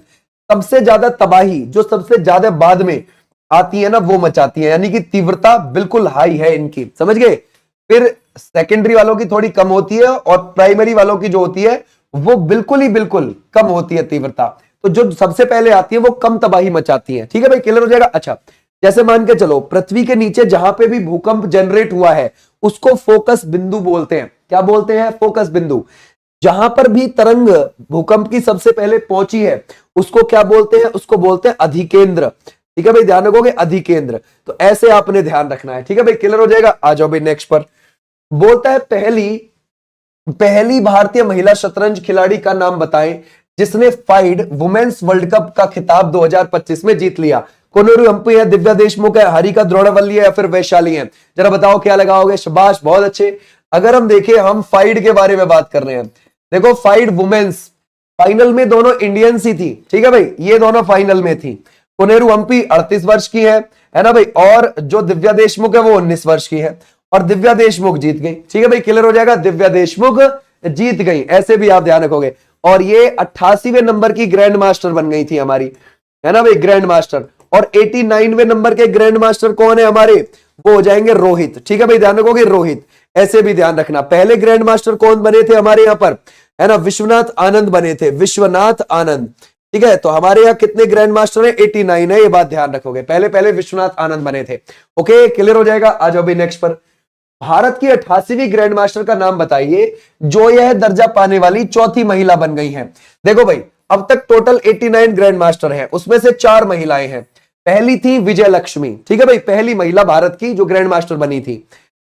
सबसे ज्यादा तबाही जो सबसे ज्यादा बाद में आती है ना वो मचाती है, यानी कि तीव्रता बिल्कुल हाई है इनकी, समझ गए। फिर सेकेंडरी वालों की थोड़ी कम होती है और प्राइमरी वालों की जो होती है वो बिल्कुल कम होती है तीव्रता। तो जो सबसे पहले आती है वो कम तबाही मचाती है, ठीक है भाई, क्लियर हो जाएगा। अच्छा, जैसे मान के चलो पृथ्वी के नीचे जहां पे भी भूकंप जनरेट हुआ है उसको फोकस बिंदु बोलते हैं, क्या बोलते हैं, फोकस बिंदु। जहां पर भी तरंग भूकंप की सबसे पहले पहुंची है उसको क्या बोलते हैं, उसको बोलते हैं अधिकेंद्र, ठीक है भाई, ध्यान रखोगे, अधिकेंद्र। तो ऐसे आपने ध्यान रखना है, ठीक है भाई, क्लियर हो जाएगा। आ जाओ भाई नेक्स्ट पर। बोलता है पहली भारतीय महिला शतरंज खिलाड़ी का नाम बताएं जिसने फाइड वुमेन्स वर्ल्ड कप का खिताब 2025 में जीत लिया। कोनेरू हम्पी है, दिव्या देशमुख है, हरिका द्रोणावल्ली है, या फिर वैशाली है, जरा बताओ क्या लगाओगे। शाबाश, बहुत अच्छे। अगर हम देखें, हम फाइड के बारे में बात कर रहे हैं, देखो फाइड वुमेन्स फाइनल में दोनों इंडियंस ही थी, ठीक है भाई, ये दोनों फाइनल में थी। कोनेरू हम्पी 38 वर्ष की है ना भाई, और जो दिव्या देशमुख है वो 19 वर्ष की है, और दिव्या देशमुख जीत गई, ठीक है भाई, क्लियर हो जाएगा, दिव्या देशमुख जीत गई, ऐसे भी आप ध्यान रखोगे। और ये 88वें नंबर की ग्रैंड मास्टर बन गई थी हमारी, है ना भाई, ग्रैंड मास्टर। और 89वें नंबर के ग्रैंड मास्टर कौन है हमारे, वो हो जाएंगे रोहित, ठीक है भाई, ध्यान रखोगे, रोहित। ऐसे भी ध्यान रखना। पहले ग्रैंड मास्टर कौन बने थे हमारे यहाँ पर, है ना, विश्वनाथ आनंद बने थे, विश्वनाथ आनंद। ठीक है, तो हमारे यहाँ कितने ग्रैंड मास्टर है, 89 है, ये बात ध्यान रखोगे। पहले पहले विश्वनाथ आनंद बने थे। ओके, क्लियर हो जाएगा। आ जाओ भाई नेक्स्ट पर। भारत की 88वीं ग्रैंड मास्टर का नाम बताइए जो यह दर्जा पाने वाली चौथी महिला बन गई हैं। देखो भाई, अब तक टोटल 89 ग्रैंड मास्टर हैं, उसमें से 4 महिलाएं हैं। पहली थी विजय लक्ष्मी, ठीक है भाई, पहली महिला भारत की जो ग्रैंड मास्टर बनी थी,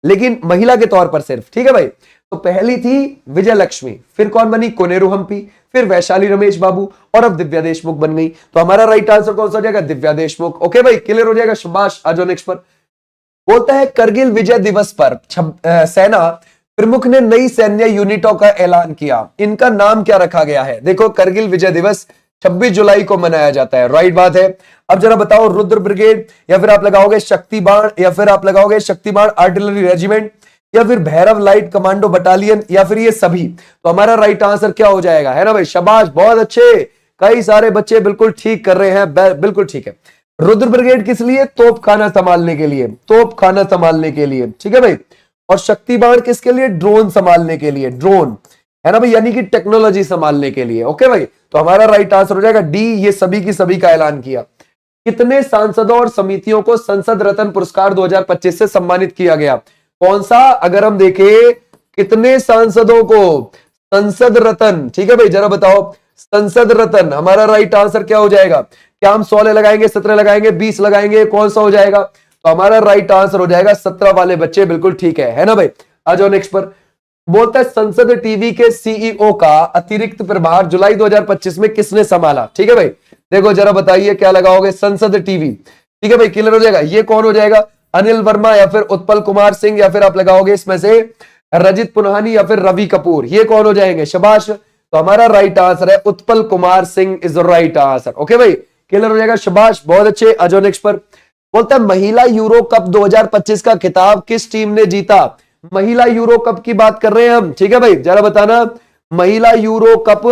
लेकिन महिला के तौर पर सिर्फ। ठीक है भाई, तो पहली थी विजय लक्ष्मी, फिर कौन बनी, कोनेरू हम्पी, फिर वैशाली रमेश बाबू, और अब दिव्या देशमुख बन गई। तो हमारा राइट आंसर कौन सा हो जाएगा, दिव्या देशमुख। ओके भाई, क्लियर हो जाएगा, शाबाश। आ जाओ नेक्स्ट पर। बोलता है करगिल विजय दिवस पर सेना प्रमुख ने नई सैन्य यूनिटों का ऐलान किया, इनका नाम क्या रखा गया है। देखो, करगिल विजय दिवस 26 जुलाई को मनाया जाता है, राइट बात है। अब जरा बताओ, रुद्र ब्रिगेड, या फिर आप लगाओगे शक्ति बाण, या फिर आप लगाओगे शक्ति बाण आर्टिलरी रेजिमेंट, या फिर भैरव लाइट कमांडो बटालियन, या फिर ये सभी। तो हमारा राइट आंसर क्या हो जाएगा, है ना भाई, शाबाश, बहुत अच्छे, कई सारे बच्चे बिल्कुल ठीक कर रहे हैं, बिल्कुल ठीक है। रुद्र ब्रिगेड किस लिए, तोप खाना संभालने के लिए, तोप खाना संभालने के लिए, ठीक है भाई। और शक्ति बाण किसके लिए, ड्रोन संभालने के लिए, ड्रोन, है ना भाई, यानी कि टेक्नोलॉजी संभालने के लिए। ओके भाई, तो हमारा राइट आंसर हो जाएगा डी, ये सभी की सभी का ऐलान किया। कितने सांसदों और समितियों को संसद रत्न पुरस्कार 2025 से सम्मानित किया गया, कौन सा, अगर हम देखें कितने सांसदों को संसद रत्न, ठीक है भाई, जरा बताओ, संसद रत्न, हमारा राइट आंसर क्या हो जाएगा। क्या हम 16 लगाएंगे, 17 लगाएंगे, 20 लगाएंगे, कौन सा हो जाएगा। तो हमारा राइट आंसर हो जाएगा 17 वाले बच्चे, बिल्कुल ठीक है ना भाई। आ जाओ नेक्स्ट पर। बोलता है संसद टीवी के सीईओ का अतिरिक्त प्रभार जुलाई 2025 में किसने संभाला। ठीक है भाई, देखो जरा बताइए क्या लगाओगे, संसद टीवी। ठीक है भाई, क्लियर हो जाएगा। ये कौन हो जाएगा, अनिल वर्मा, या फिर उत्पल कुमार सिंह, या फिर आप लगाओगे इसमें से रजित पुनहानी, या फिर रवि कपूर, ये कौन हो जाएंगे, शाबाश। तो हमारा राइट आंसर है Utpal Kumar Singh is the right answer. Okay भाई, क्लियर हो जाएगा, शाबाश, बहुत अच्छे। आ जाओ नेक्स्ट पर। बोलता है महिला यूरो कप 2025 का खिताब किस टीम ने जीता। महिला यूरो कप की बात कर रहे हैं हम, ठीक है भाई, जरा बताना, महिला यूरो कप,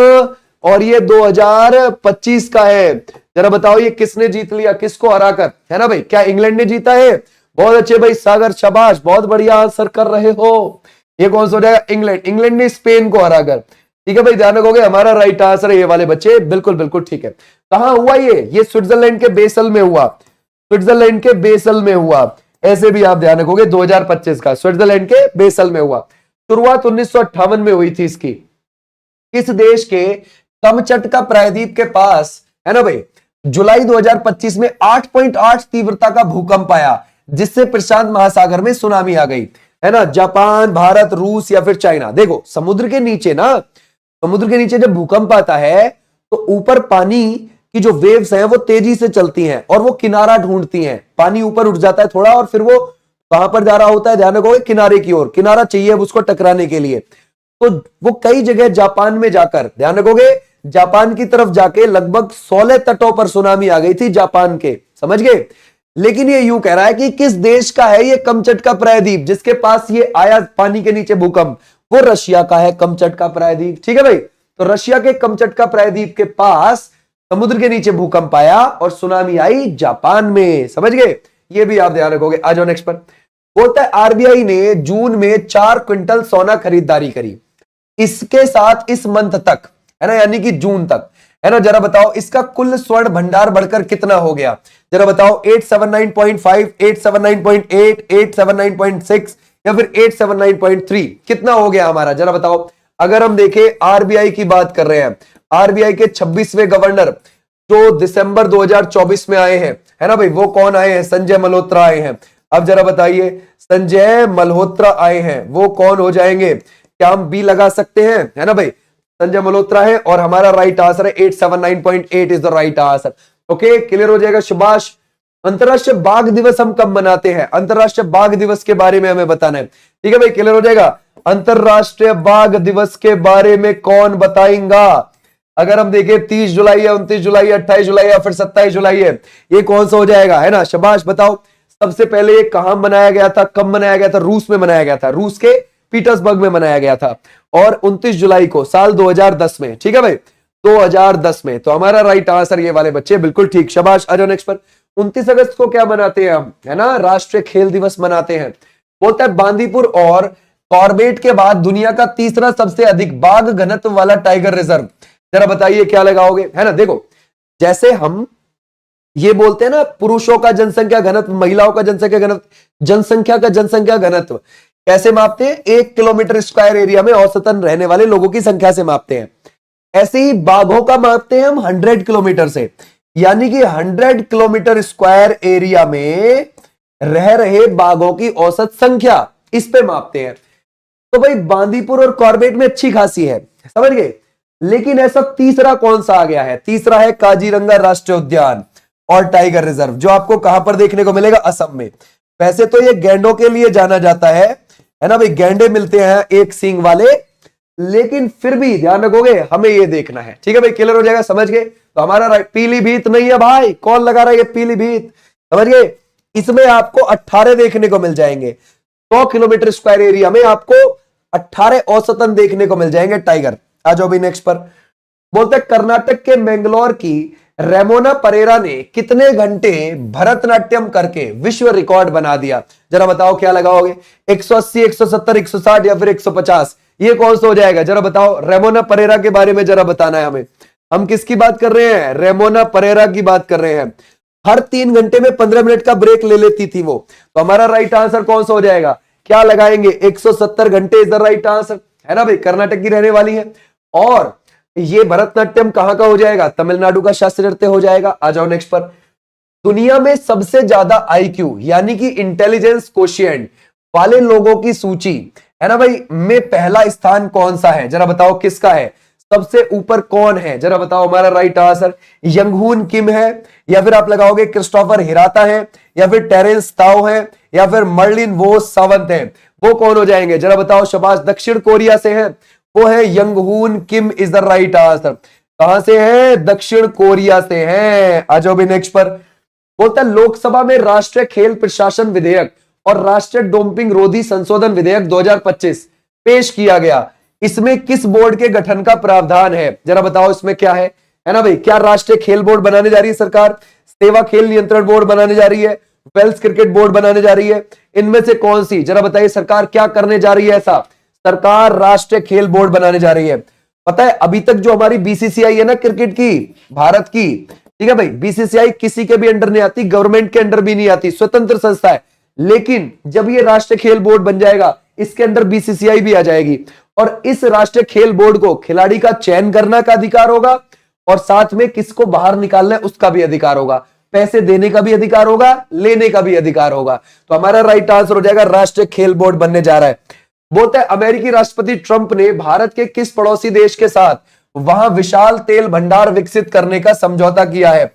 और ये 2025 का है, जरा बताओ ये किसने जीत लिया, किसको हराकर, है ना भाई, क्या इंग्लैंड ने जीता है। बहुत अच्छे भाई सागर, शाबाश, बहुत बढ़िया आंसर कर रहे हो। ये कौन सा हो जाएगा, इंग्लैंड, इंग्लैंड ने स्पेन को हराकर। ठीक है भाई, ध्यान रखोगे, हमारा राइट आंसर है ये वाले बच्चे, बिल्कुल बिल्कुल ठीक है। कहां हुआ ये स्विट्जरलैंड के बेसल में हुआ, स्विट्जरलैंड के बेसल में हुआ, ऐसे भी आप ध्यान रखोगे, 2025 का स्विट्जरलैंड के बेसल में हुआ। शुरुआत 1958 में हुई थी इसकी। किस देश के कमचट का प्रायद्वीप के पास, है ना भाई, जुलाई 2025 में 8.8 तीव्रता का भूकंप आया, जिससे प्रशांत महासागर में सुनामी आ गई, है ना। जापान, भारत, रूस, या फिर चाइना। देखो समुद्र के नीचे ना, समुद्र के नीचे जब भूकंप आता है तो ऊपर पानी की जो वेव्स हैं वो तेजी से चलती हैं और वो किनारा ढूंढती हैं। पानी ऊपर उठ जाता है थोड़ा, और फिर वो कहां पर जा रहा होता है, ध्यान रखोगे, किनारे की ओर। किनारा चाहिए उसको टकराने के लिए, तो वो कई जगह जापान में जाकर, ध्यान रखोगे, जापान की तरफ जाके लगभग 16 तटों पर सुनामी आ गई थी जापान के, समझ गए। लेकिन ये यूं कह रहा है कि किस देश का है ये कमचट का प्रायद्वीप जिसके पास ये आया पानी के नीचे भूकंप, वो रशिया का है कमचट का प्रायद्वीप। ठीक है भाई, तो रशिया के कमचट का प्रायद्वीप के पास समुद्र के नीचे भूकंप आया और सुनामी आई जापान में, समझ गए, ये भी आप ध्यान रखोगे। आ जाओ नेक्स्ट पर। बोलता है आरबीआई ने जून में 4 क्विंटल सोना खरीदारी करी, इसके साथ इस मंथ तक, है ना, यानी कि जून तक, है ना, जरा बताओ इसका कुल स्वर्ण भंडार बढ़कर कितना हो गया, जरा बताओ। 879.5, 879.8, 879.6, या फिर 879.3, कितना हो गया हमारा, जरा बताओ। अगर हम देखें आरबीआई की बात कर रहे हैं, आरबीआई के 26वें गवर्नर जो दिसंबर 2024 में आए हैं, है ना भाई, वो कौन आए हैं, संजय मल्होत्रा आए हैं। अब जरा बताइए, संजय मल्होत्रा आए हैं, वो कौन हो जाएंगे, क्या हम बी लगा सकते हैं, है ना भाई, संजय मल्होत्रा है, और हमारा राइट आंसर है 879.8 is the right answer. Okay, clear हो जाएगा, शाबाश। अंतरराष्ट्रीय बाघ दिवस हम कब मनाते हैं, अंतरराष्ट्रीय बाघ दिवस के बारे में हमें बताना है। ठीक है भाई, क्लियर हो जाएगा। अंतरराष्ट्रीय बाघ दिवस के बारे में कौन बताएगा, अगर हम देखें 30 जुलाई है, 29 जुलाई है, 28 जुलाई है, या फिर 27 जुलाई है, ये कौन सा हो जाएगा, है ना, शाबाश, बताओ। सबसे पहले ये कहां मनाया गया था, कब मनाया गया था, रूस में मनाया गया था, रूस के पीटर्सबर्ग में मनाया गया था, और 29 जुलाई को साल 2010 में। ठीक है भाई, 2010 में। तो हमारा राइट आंसर ये वाले बच्चे, बिल्कुल ठीक, शाबाश। आ जाओ नेक्स्ट पर। 29 अगस्त को क्या मनाते हैं हम, है ना, राष्ट्रीय खेल दिवस मनाते हैं। बोलता है बांदीपुर और कॉर्बेट के बाद दुनिया का तीसरा सबसे अधिक बाघ घनत्व वाला टाइगर रिजर्व? जरा बताइए क्या लगाओगे, है ना। देखो जैसे हम ये बोलते हैं ना, पुरुषों का जनसंख्या घनत्व, महिलाओं का जनसंख्या घनत्व, जनसंख्या का जनसंख्या घनत्व कैसे मापते हैं? 1 किलोमीटर स्क्वायर एरिया में औसतन रहने वाले लोगों की संख्या से मापते हैं। ऐसे ही बाघों का मापते हैं हम 100 किलोमीटर से, यानी कि 100 किलोमीटर स्क्वायर एरिया में रह रहे बाघों की औसत संख्या, इस पे मापते हैं। तो भाई बांदीपुर और कॉर्बेट में अच्छी खासी है, समझ गए। लेकिन ऐसा तीसरा कौन सा आ गया है? तीसरा है काजीरंगा राष्ट्रीय उद्यान और टाइगर रिजर्व, जो आपको कहां पर देखने को मिलेगा? असम में। वैसे तो ये गैंडों के लिए जाना जाता है ना भाई, गैंडे मिलते हैं एक सींग वाले, लेकिन फिर भी ध्यान रखोगे, हमें ये देखना है, ठीक है भाई। क्लियर हो जाएगा, समझ गए। तो हमारा राइट पीलीभीत नहीं है भाई, कौन लगा रहा है ये पीलीभीत, समझ गए। इसमें आपको 18 देखने को मिल जाएंगे, 100 किलोमीटर स्क्वायर एरिया में आपको 18 औसतन देखने को मिल जाएंगे टाइगर। आ जाओ भी नेक्स्ट पर। बोलते कर्नाटक के मैंगलोर की रेमोना परेरा ने कितने घंटे भरतनाट्यम करके विश्व रिकॉर्ड बना दिया? जरा बताओ क्या लगाओगे? 180, 170, 160 या फिर 150? ये कौन सा हो जाएगा? जरा बताओ। रेमोना परेरा के बारे में जरा बताना है हमें। हम किसकी बात कर रहे हैं? रेमोना परेरा की बात कर रहे हैं। हर 3 घंटे में 15 मिनट का ब्रेक ले लेती थी वो। तो हमारा राइट आंसर कौन सा हो जाएगा? क्या लगाएंगे? 170 घंटे इज द राइट आंसर, है ना भाई। कर्नाटक की रहने वाली है। और ये भरतनाट्यम कहां का हो जाएगा? तमिलनाडु का शास्त्रीय नृत्य हो जाएगा। आ जाओ नेक्स्ट पर। दुनिया में सबसे ज्यादा आईक्यू यानी कि इंटेलिजेंस कोशिएंट वाले लोगों की सूची, है ना भाई, में पहला स्थान कौन सा है? जरा बताओ किसका है? सबसे ऊपर कौन है? जरा बताओ। हमारा राइट आंसर यंगहून किम है, या फिर आप लगाओगे क्रिस्टोफर हिराता है, या फिर टेरेंस ताओ है, या फिर मर्लिन वो सावंत है। वो कौन हो जाएंगे? जरा बताओ। शाबाश, दक्षिण कोरिया से है, वो है यंगहून किम इज द राइट आंसर। कहां से है? दक्षिण कोरिया से है। आ जाओ भी नेक्स्ट पर। बोलता है लोकसभा में राष्ट्रीय खेल प्रशासन विधेयक और राष्ट्रीय डोपिंग रोधी संशोधन विधेयक 2025 पेश किया गया। इसमें किस बोर्ड के गठन का प्रावधान है? जरा बताओ इसमें क्या है ना भाई। क्या राष्ट्रीय खेल बोर्ड बनाने जा रही है सरकार? सेवा खेल नियंत्रण बोर्ड बनाने जा रही है? वेल्स क्रिकेट बोर्ड बनाने जा रही है? इनमें से कौन सी? जरा बताइए सरकार क्या करने जा रही है ऐसा? सरकार राष्ट्रीय खेल बोर्ड बनाने जा रही है। पता है अभी तक जो हमारी बीसीसीआई है ना क्रिकेट की, भारत की, ठीक है भाई, बीसीसीआई किसी के भी अंडर नहीं आती, गवर्नमेंट के अंडर भी नहीं आती, स्वतंत्र संस्था है। लेकिन जब ये राष्ट्रीय खेल बोर्ड बन जाएगा, इसके अंदर बीसीसीआई भी आ जाएगी, और इस राष्ट्रीय खेल बोर्ड को खिलाड़ी का चयन करने का अधिकार होगा, और साथ में किसको बाहर निकालना है उसका भी अधिकार होगा, पैसे देने का भी अधिकार होगा, लेने का भी अधिकार होगा। तो हमारा राइट आंसर हो जाएगा राष्ट्रीय खेल बोर्ड बनने जा रहा है। बोलता है अमेरिकी राष्ट्रपति ट्रंप ने भारत के किस पड़ोसी देश के साथ वहां विशाल तेल भंडार विकसित करने का समझौता किया है?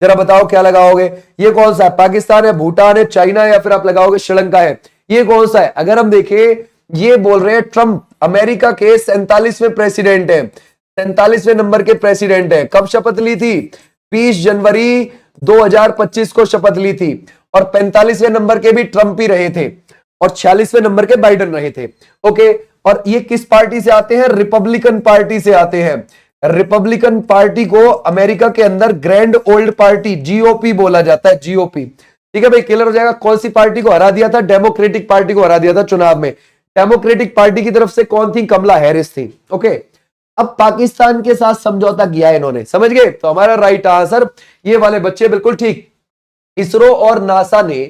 जरा बताओ क्या लगाओगे? ये कौन सा है? पाकिस्तान है, भूटान है, चाइना है, या फिर आप लगाओगे श्रीलंका है? ये कौन सा है? अगर हम देखें, ये बोल रहे हैं ट्रंप अमेरिका के 47वें प्रेसिडेंट है, 47वें नंबर के प्रेसिडेंट है। कब शपथ ली थी? 20 जनवरी 2025 को शपथ ली थी। और 45वें नंबर के भी ट्रंप ही रहे थे, और 46वें नंबर के बाइडेन रहे थे। ओके, और ये किस पार्टी से आते हैं? रिपब्लिकन पार्टी से आते हैं। रिपब्लिकन पार्टी को अमेरिका के अंदर ग्रैंड ओल्ड पार्टी, जीओपी बोला जाता है, जीओपी। ठीक है भाई, क्लियर हो जाएगा। कौन सी पार्टी को हरा दिया था? डेमोक्रेटिक पार्टी को हरा दिया था चुनाव में। डेमोक्रेटिक पार्टी की तरफ से कौन थी? कमला हैरिस थी। ओके, अब पाकिस्तान के साथ समझौता किया है इन्होंने, समझ गए। तो हमारा राइट आंसर ये वाले बच्चे बिल्कुल ठीक। इसरो और नासा ने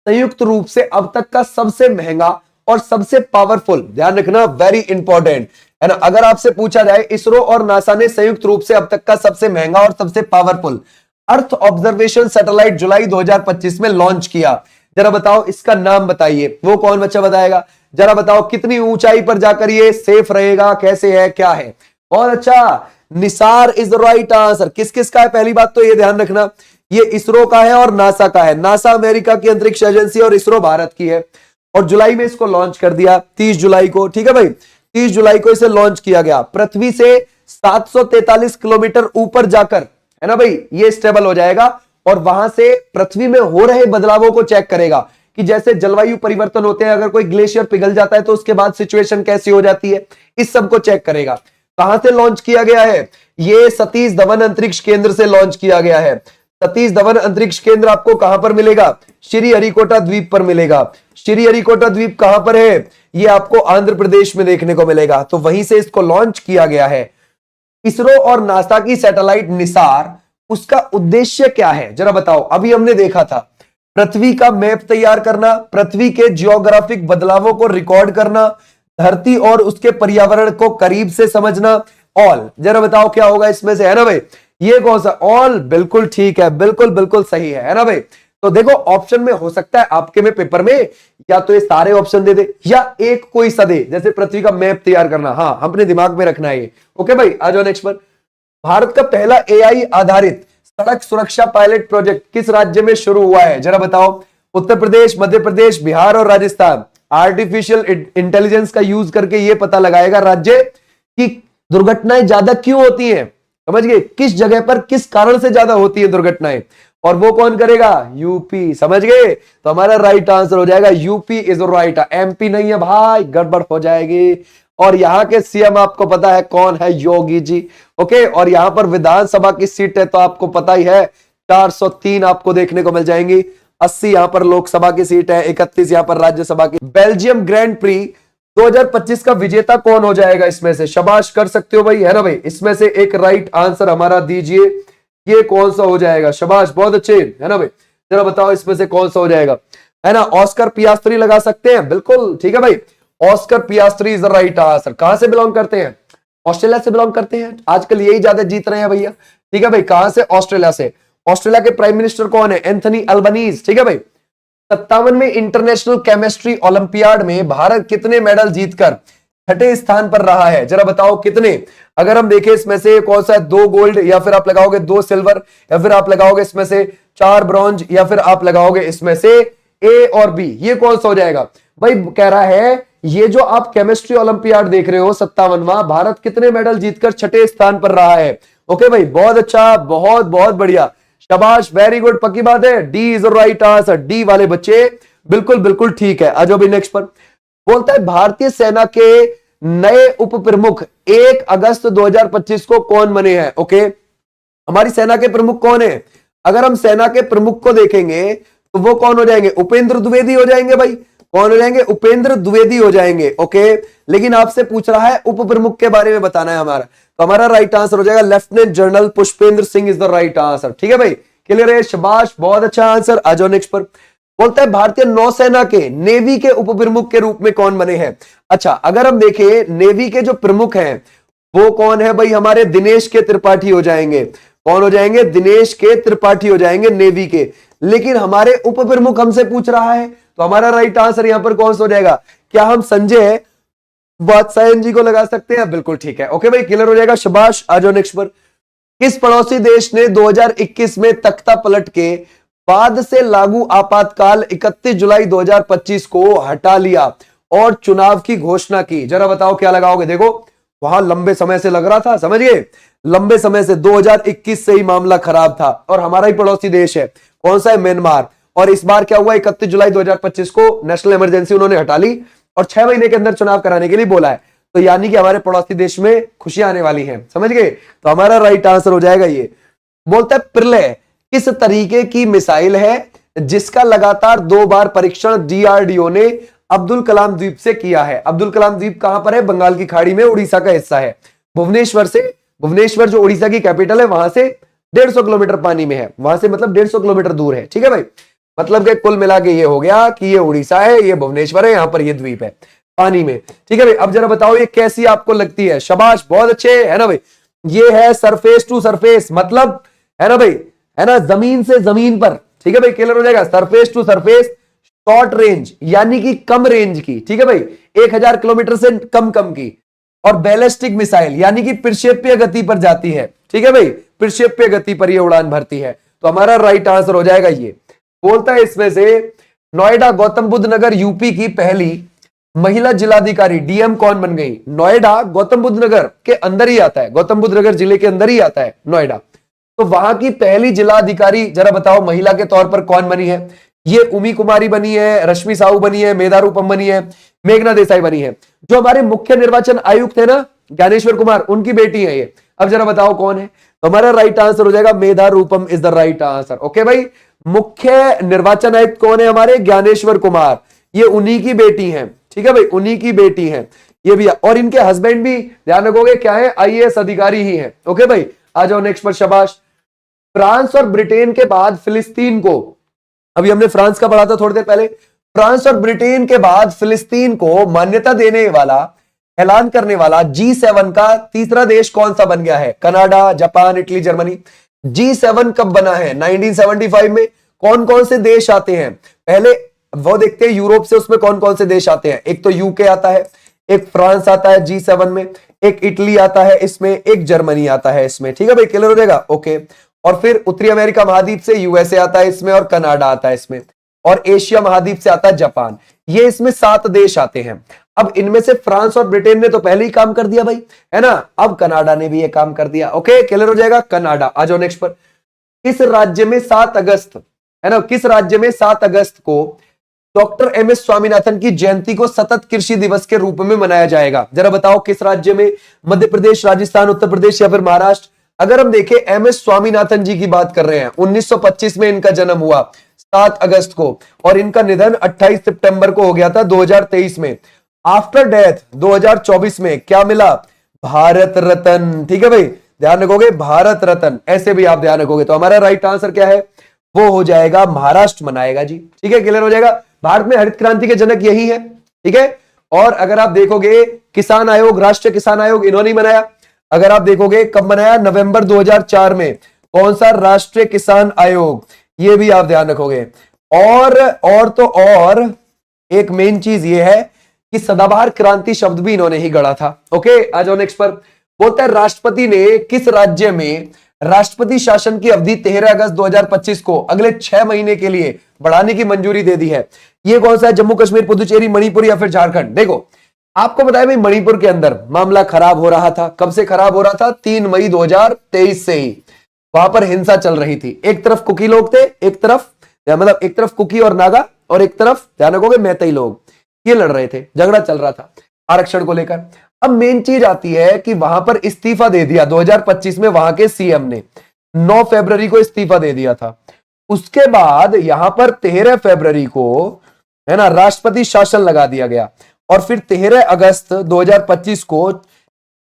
संयुक्त रूप से अब तक का सबसे महंगा और सबसे पावरफुल, ध्यान रखना वेरी इंपॉर्टेंट है ना, अगर आपसे पूछा जाए इसरो और नासा ने संयुक्त रूप से अब तक का सबसे महंगा और सबसे पावरफुल अर्थ ऑब्जर्वेशन सैटेलाइट जुलाई 2025 में लॉन्च किया, जरा बताओ इसका नाम बताइए। वो कौन बच्चा बताएगा? जरा बताओ कितनी ऊंचाई पर जाकर ये सेफ रहेगा, कैसे है, क्या है? बहुत अच्छा, Nisar is the right answer. किस किस का है? पहली बात तो ये ध्यान रखना, ये इसरो का है और नासा का है। नासा अमेरिका की अंतरिक्ष एजेंसी और इसरो भारत की है। और जुलाई में इसको लॉन्च कर दिया, 30 जुलाई को। ठीक है भाई, 30 जुलाई को इसे लॉन्च किया गया। पृथ्वी से 743 किलोमीटर ऊपर जाकर, है ना भाई, ये स्टेबल हो जाएगा और वहां से पृथ्वी में हो रहे बदलावों को चेक करेगा कि जैसे जलवायु परिवर्तन होते हैं, अगर कोई ग्लेशियर पिघल जाता है तो उसके बाद सिचुएशन कैसी हो जाती है, इस सब को चेक करेगा। कहां से लॉन्च किया गया है? ये सतीश धवन अंतरिक्ष केंद्र से लॉन्च किया गया है। सतीश धवन अंतरिक्ष केंद्र आपको कहां पर मिलेगा? श्रीहरिकोटा द्वीप पर मिलेगा। श्रीहरिकोटा द्वीप कहां पर है? ये आपको आंध्र प्रदेश में देखने को मिलेगा। तो वहीं से इसको लॉन्च किया गया है। इसरो और नासा की सैटेलाइट निसार, उसका उद्देश्य क्या है जरा बताओ? अभी हमने देखा था पृथ्वी का मैप तैयार करना, पृथ्वी के जियोग्राफिक बदलावों को रिकॉर्ड करना, धरती और उसके पर्यावरण को करीब से समझना। ऑल जरा बताओ क्या होगा इसमें से, है ना भाई? ये कौन सा? ऑल बिल्कुल ठीक है, बिल्कुल बिल्कुल सही है ना भाई? तो देखो ऑप्शन में हो सकता है आपके में पेपर में या तो ये सारे ऑप्शन दे दे या एक कोई सा दे, जैसे पृथ्वी का मैप तैयार करना। हाँ, अपने दिमाग में रखना है ये। ओके भाई, आ जाओ नेक्स्ट पर। भारत का पहला एआई आधारित सड़क सुरक्षा पायलट प्रोजेक्ट किस राज्य में शुरू हुआ है जरा बताओ? उत्तर प्रदेश, मध्य प्रदेश, बिहार और राजस्थान। आर्टिफिशियल इंटेलिजेंस का यूज करके ये पता लगाएगा राज्य कि दुर्घटनाएं ज्यादा क्यों होती हैं। समझ गए? किस जगह पर किस कारण से ज्यादा होती है दुर्घटनाएं, और वो कौन करेगा? यूपी। समझ गए? तो हमारा राइट आंसर हो जाएगा यूपी इज राइट। एमपी नहीं है भाई, गड़बड़ हो जाएगी। और यहाँ के सीएम आपको पता है कौन है? योगी जी। ओके, और यहां पर विधानसभा की सीट है तो आपको पता ही है 403 आपको देखने को मिल जाएंगी। 80 यहां पर लोकसभा की सीट है, 31 यहां पर राज्यसभा की। बेल्जियम ग्रैंड प्री 2025 का विजेता कौन हो जाएगा इसमें से? शाबाश, कर सकते हो भाई, है ना भाई? इसमें से एक राइट आंसर हमारा दीजिए, ये कौन सा हो जाएगा? शाबाश, बहुत अच्छे, है ना भाई? जरा बताओ इसमें से कौन सा हो जाएगा, है ना? ऑस्कर पियास्त्री लगा सकते हैं, बिल्कुल ठीक है भाई। Oscar Piastri is the right answer. कहां से बिलोंग करते हैं? ऑस्ट्रेलिया से बिलोंग करते हैं। आजकल यही ज्यादा जीत रहे हैं भैया, ठीक है भाई। कहां से? ऑस्ट्रेलिया से। ऑस्ट्रेलिया के प्राइम मिनिस्टर कौन है? एंथनी अल्बनीज, ठीक है भाई। 57 में इंटरनेशनल केमिस्ट्री ओलंपियाड में भारत कितने मेडल जीतकर छठे स्थान पर रहा है जरा बताओ कितने? अगर हम देखें इसमें से कौन सा है? 2 गोल्ड, या फिर आप लगाओगे 2 सिल्वर, या फिर आप लगाओगे इसमें से 4 ब्रॉन्ज, या फिर आप लगाओगे इसमें से ए और बी। ये कौन सा हो जाएगा भाई? कह रहा है ये जो आप केमिस्ट्री ओलंपियाड देख रहे हो 57वां, भारत कितने मेडल जीतकर छठे स्थान पर रहा है। ओके भाई, बहुत अच्छा, बहुत बहुत बढ़िया, शाबाश, वेरी गुड, पक्की बात है। D is right answer. D वाले बच्चे बिल्कुल बिल्कुल ठीक है। आ जाओ भाई नेक्स्ट पर। बोलता है भारतीय सेना के नए उप प्रमुख 1 अगस्त 2025 को कौन बने हैं? ओके, हमारी सेना के प्रमुख कौन है? अगर हम सेना के प्रमुख को देखेंगे तो वो कौन हो जाएंगे? उपेंद्र द्विवेदी हो जाएंगे भाई। कौन हो जाएंगे? उपेंद्र द्विवेदी हो जाएंगे। ओके, लेकिन आपसे पूछ रहा है उप प्रमुख के बारे में बताना है हमारा, तो हमारा राइट आंसर हो जाएगा lieutenant general Pushpendra Singh is the right answer. ठीक है भाई, क्लियर है? शाबाश, बहुत अच्छा आंसर। आ जाओ नेक्स्ट पर। बोलता है भारतीय नौसेना के नेवी के उप प्रमुख के रूप में कौन बने हैं? अच्छा, अगर हम देखें नेवी के जो प्रमुख हैं वो कौन है भाई? हमारे दिनेश के त्रिपाठी हो जाएंगे। कौन हो जाएंगे? दिनेश के त्रिपाठी हो जाएंगे नेवी के। लेकिन हमारे उप प्रमुख हमसे पूछ रहा है, तो हमारा राइट आंसर यहां पर कौन सा हो जाएगा? क्या हम संजय वात्सायन जी को लगा सकते हैं? बिल्कुल ठीक है। ओके भाई, क्लियर हो जाएगा, शाबाश। आ जाओ नेक्स्ट पर। किस पड़ोसी देश ने 2021 में तख्ता पलट के बाद से लागू आपातकाल 31 जुलाई 2025 को हटा लिया और चुनाव की घोषणा की? जरा बताओ क्या लगाओगे? देखो वहां लंबे समय से लग रहा था, समझ गए? लंबे समय से 2021 से ही मामला खराब था, और हमारा ही पड़ोसी देश है। कौन सा है? म्यांमार। और इस बार क्या हुआ? 31 जुलाई 2025 को नेशनल इमरजेंसी उन्होंने हटा ली और 6 महीने के अंदर चुनाव कराने के लिए बोला है। तो यानी कि हमारे पड़ोसी देश में खुशियां आने वाली हैं, समझ गए? तो हमारा राइट आंसर हो जाएगा ये। बोलता है प्रलय किस तरीके की मिसाइल है जिसका लगातार 2 बार परीक्षण डीआरडीओ ने अब्दुल कलाम द्वीप से किया है? अब्दुल कलाम द्वीप कहां पर है? बंगाल की खाड़ी में, उड़ीसा का हिस्सा है। भुवनेश्वर जो उड़ीसा की कैपिटल है, वहां से 150 किलोमीटर पानी में है। वहां से मतलब 150 किलोमीटर दूर है। ठीक है भाई, मतलब कि कुल मिला के ये हो गया कि ये उड़ीसा है, ये भुवनेश्वर है, यहां पर ये द्वीप है पानी में। ठीक है भाई, अब जरा बताओ ये कैसी आपको लगती है? शाबाश, बहुत अच्छे, है ना भाई? ये है सरफेस टू सरफेस, मतलब है ना भाई, है ना, जमीन से जमीन पर। ठीक है भाई, क्लियर हो जाएगा? Surface to surface, short range यानी कि कम रेंज की। ठीक है भाई, 1000 किलोमीटर से कम की। और बैलिस्टिक मिसाइल यानी कि प्रक्षेपीय गति पर जाती है। ठीक है भाई, प्रक्षेपीय गति पर ये उड़ान भरती है। तो हमारा राइट आंसर हो जाएगा ये। बोलता है इसमें से नोएडा गौतम बुद्ध नगर यूपी की पहली महिला जिलाधिकारी डीएम कौन बन गई? नोएडा गौतम बुद्ध नगर के अंदर ही आता है, गौतम बुद्ध नगर जिले के अंदर ही आता है नोएडा। तो वहां की पहली जिलाधिकारी जरा बताओ महिला के तौर पर कौन बनी है? ये उमी कुमारी बनी है, रश्मि साहू बनी है, मेधा रूपम बनी है, मेघना देसाई बनी है। जो हमारे मुख्य निर्वाचन आयुक्त है ना ज्ञानेश्वर कुमार, उनकी बेटी है ये। अब जरा बताओ कौन है, तो हमारा राइट आंसर हो जाएगा Medha Rupam is the right answer. Okay भाई, मुख्य निर्वाचन आयुक्त कौन है हमारे, ज्ञानेश्वर कुमार, ये उन्हीं की बेटी हैं, ठीक है भाई, उन्हीं की बेटी हैं ये भी, और इनके हस्बैंड भी ध्यान रखोगे क्या है, आईएएस अधिकारी ही है। ओके भाई, आ जाओ नेक्स्ट पर, शाबाश। फ्रांस और ब्रिटेन के बाद फिलिस्तीन को, अभी हमने फ्रांस का पढ़ा था थोड़ी देर पहले, फ्रांस और ब्रिटेन के बाद फिलिस्तीन को मान्यता देने वाला, ऐलान करने वाला G7 का तीसरा देश कौन सा बन गया है, Canada, Japan, Italy, Germany. G7 कब बना है, 1975 में। कौन कौन से देश आते हैं पहले वो देखते हैं, यूरोप से उसमें कौन कौन से देश आते हैं, एक तो यूके आता है, एक फ्रांस आता है G7 में, एक इटली आता है इसमें, एक जर्मनी आता है इसमें, ठीक है भाई, क्लियर हो जाएगा। ओके, और फिर उत्तरी अमेरिका महाद्वीप से यूएसए आता है इसमें, और कनाडा आता है इसमें, और एशिया महाद्वीप से आता है जापान। ये इसमें 7 देश आते हैं। अब इनमें से फ्रांस और ब्रिटेन ने तो पहले ही काम कर दिया भाई, है ना, अब कनाडा ने भी ये काम कर दिया। ओके, क्लियर हो जाएगा, कनाडा। आ जाओ नेक्स्ट पर, किस राज्य में 7 अगस्त, है ना, किस राज्य में 7 अगस्त को डॉक्टर एमएस स्वामीनाथन की जयंती को सतत कृषि दिवस के रूप में मनाया जाएगा, जरा बताओ किस राज्य में, मध्य प्रदेश, राजस्थान, उत्तर प्रदेश या फिर महाराष्ट्र। अगर हम देखें एमएस स्वामीनाथन जी की बात कर रहे हैं, 1925 में इनका जन्म हुआ 7 अगस्त को, और इनका निधन 28 सितंबर को हो गया था 2023 में। आफ्टर डेथ 2024 में क्या मिला, भारत रत्न, ठीक है भाई, ध्यान रखोगे भारत रत्न, ऐसे भी आप ध्यान रखोगे। तो हमारा राइट आंसर क्या है, वो हो जाएगा महाराष्ट्र मनाएगा जी, ठीक है, क्लियर हो जाएगा। भारत में हरित क्रांति के जनक यही है, ठीक है। और अगर आप देखोगे किसान आयोग, राष्ट्रीय किसान आयोग इन्होंने बनाया। अगर आप देखोगे कब बनाया, नवंबर 2004 में। कौन सा, राष्ट्रीय किसान आयोग, ये भी आप ध्यान रखोगे। और एक मेन चीज ये है कि सदाबहार क्रांति शब्द भी इन्होंने ही गढ़ा था। ओके, आ जाओ नेक्स्ट पर, बोलता है राष्ट्रपति ने किस राज्य में राष्ट्रपति शासन की अवधि 13 अगस्त 2025 को अगले 6 महीने के लिए बढ़ाने की मंजूरी दे दी है। ये कौन सा है, जम्मू कश्मीर, पुदुचेरी, मणिपुर या फिर झारखंड। देखो आपको बताया भाई, मणिपुर के अंदर मामला खराब हो रहा था। कब से खराब हो रहा था, 3 मई 2023 से ही वहां पर हिंसा चल रही थी। एक तरफ कुकी लोग थे, एक तरफ कुकी और नागा, और एक तरफ ध्यान रखोगे मैतेई लोग, ये लड़ रहे थे, झगड़ा चल रहा था आरक्षण को लेकर। अब मेन चीज आती है कि वहां पर इस्तीफा दे दिया 2025 में वहां के सीएम ने, 9 फरवरी को इस्तीफा दे दिया था। उसके बाद यहां पर 13 फरवरी को, है ना, राष्ट्रपति शासन लगा दिया गया, और फिर 13 अगस्त 2025 को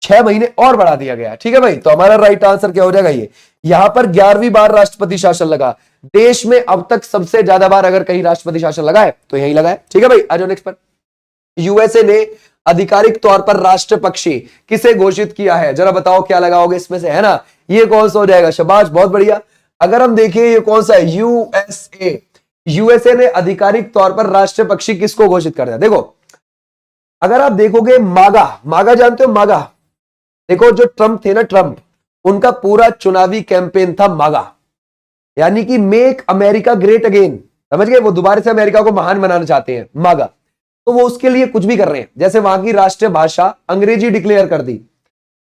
6 महीने और बढ़ा दिया गया, ठीक है भाई। तो हमारा राइट आंसर क्या हो जाएगा, ये यहां पर 11वीं बार राष्ट्रपति शासन लगा। देश में अब तक सबसे ज्यादा बार अगर कहीं राष्ट्रपति शासन लगा है तो यही लगा है, ठीक है भाई। आ जाओ नेक्स्ट पर, यूएसए ने आधिकारिक तौर पर राष्ट्र पक्षी किसे घोषित किया है, जरा बताओ क्या लगाओगे इसमें से, है ना, ये कौन सा हो जाएगा, शाबाश, बहुत बढ़िया। अगर हम देखें ये कौन सा है, यूएसए ने आधिकारिक तौर पर राष्ट्रीय पक्षी किसको घोषित कर दिया। देखो अगर आप देखोगे मागा जानते हो, मागा, देखो जो ट्रंप थे ना, ट्रंप, उनका पूरा चुनावी कैंपेन था मागा, यानी कि मेक अमेरिका ग्रेट अगेन, समझ गए, वो दोबारा से अमेरिका को महान बनाना चाहते हैं, मागा। तो वो उसके लिए कुछ भी कर रहे हैं, जैसे वहां की राष्ट्रीय भाषा अंग्रेजी डिक्लेयर कर दी,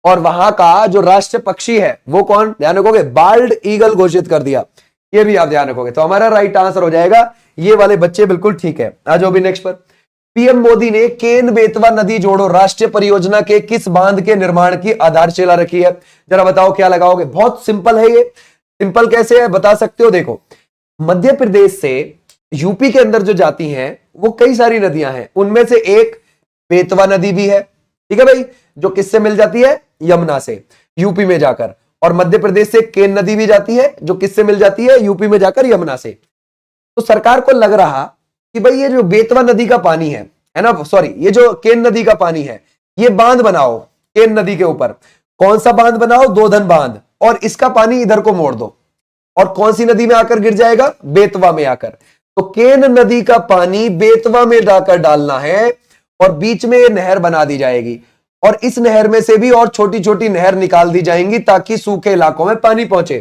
और वहां का जो राष्ट्रीय पक्षी है वो कौन, ध्यान रखोगे, बाल्ड ईगल घोषित कर दिया, ये भी आप ध्यान रखोगे। तो हमारा राइट आंसर हो जाएगा ये वाले बच्चे, बिल्कुल ठीक है। आ जाओ भी नेक्स्ट पर, पीएम मोदी ने केन बेतवा नदी जोड़ो राष्ट्रीय परियोजना के किस बांध के निर्माण की आधारशिला रखी है, जरा बताओ क्या लगाओगे। बहुत सिंपल है ये, सिंपल कैसे है बता सकते हो। देखो मध्य प्रदेश से यूपी के अंदर जो जाती हैं वो कई सारी नदियां हैं, उनमें से एक बेतवा नदी भी है, ठीक है भाई, जो किससे मिल जाती है, यमुना से यूपी में जाकर, और मध्य प्रदेश से केन नदी भी जाती है जो किससे मिल जाती है, यूपी में जाकर यमुना से। तो सरकार को लग रहा कि भाई ये जो बेतवा नदी का पानी है ना, सॉरी, ये जो केन नदी का पानी है, ये बांध बनाओ केन नदी के ऊपर। कौन सा बांध बनाओ, दोधन बांध, और इसका पानी इधर को मोड़ दो, और कौन सी नदी में आकर गिर जाएगा, बेतवा में आकर। तो केन नदी का पानी बेतवा में जाकर डालना है, और बीच में ये नहर बना दी जाएगी, और इस नहर में से भी और छोटी छोटी नहर निकाल दी जाएंगी ताकि सूखे इलाकों में पानी पहुंचे।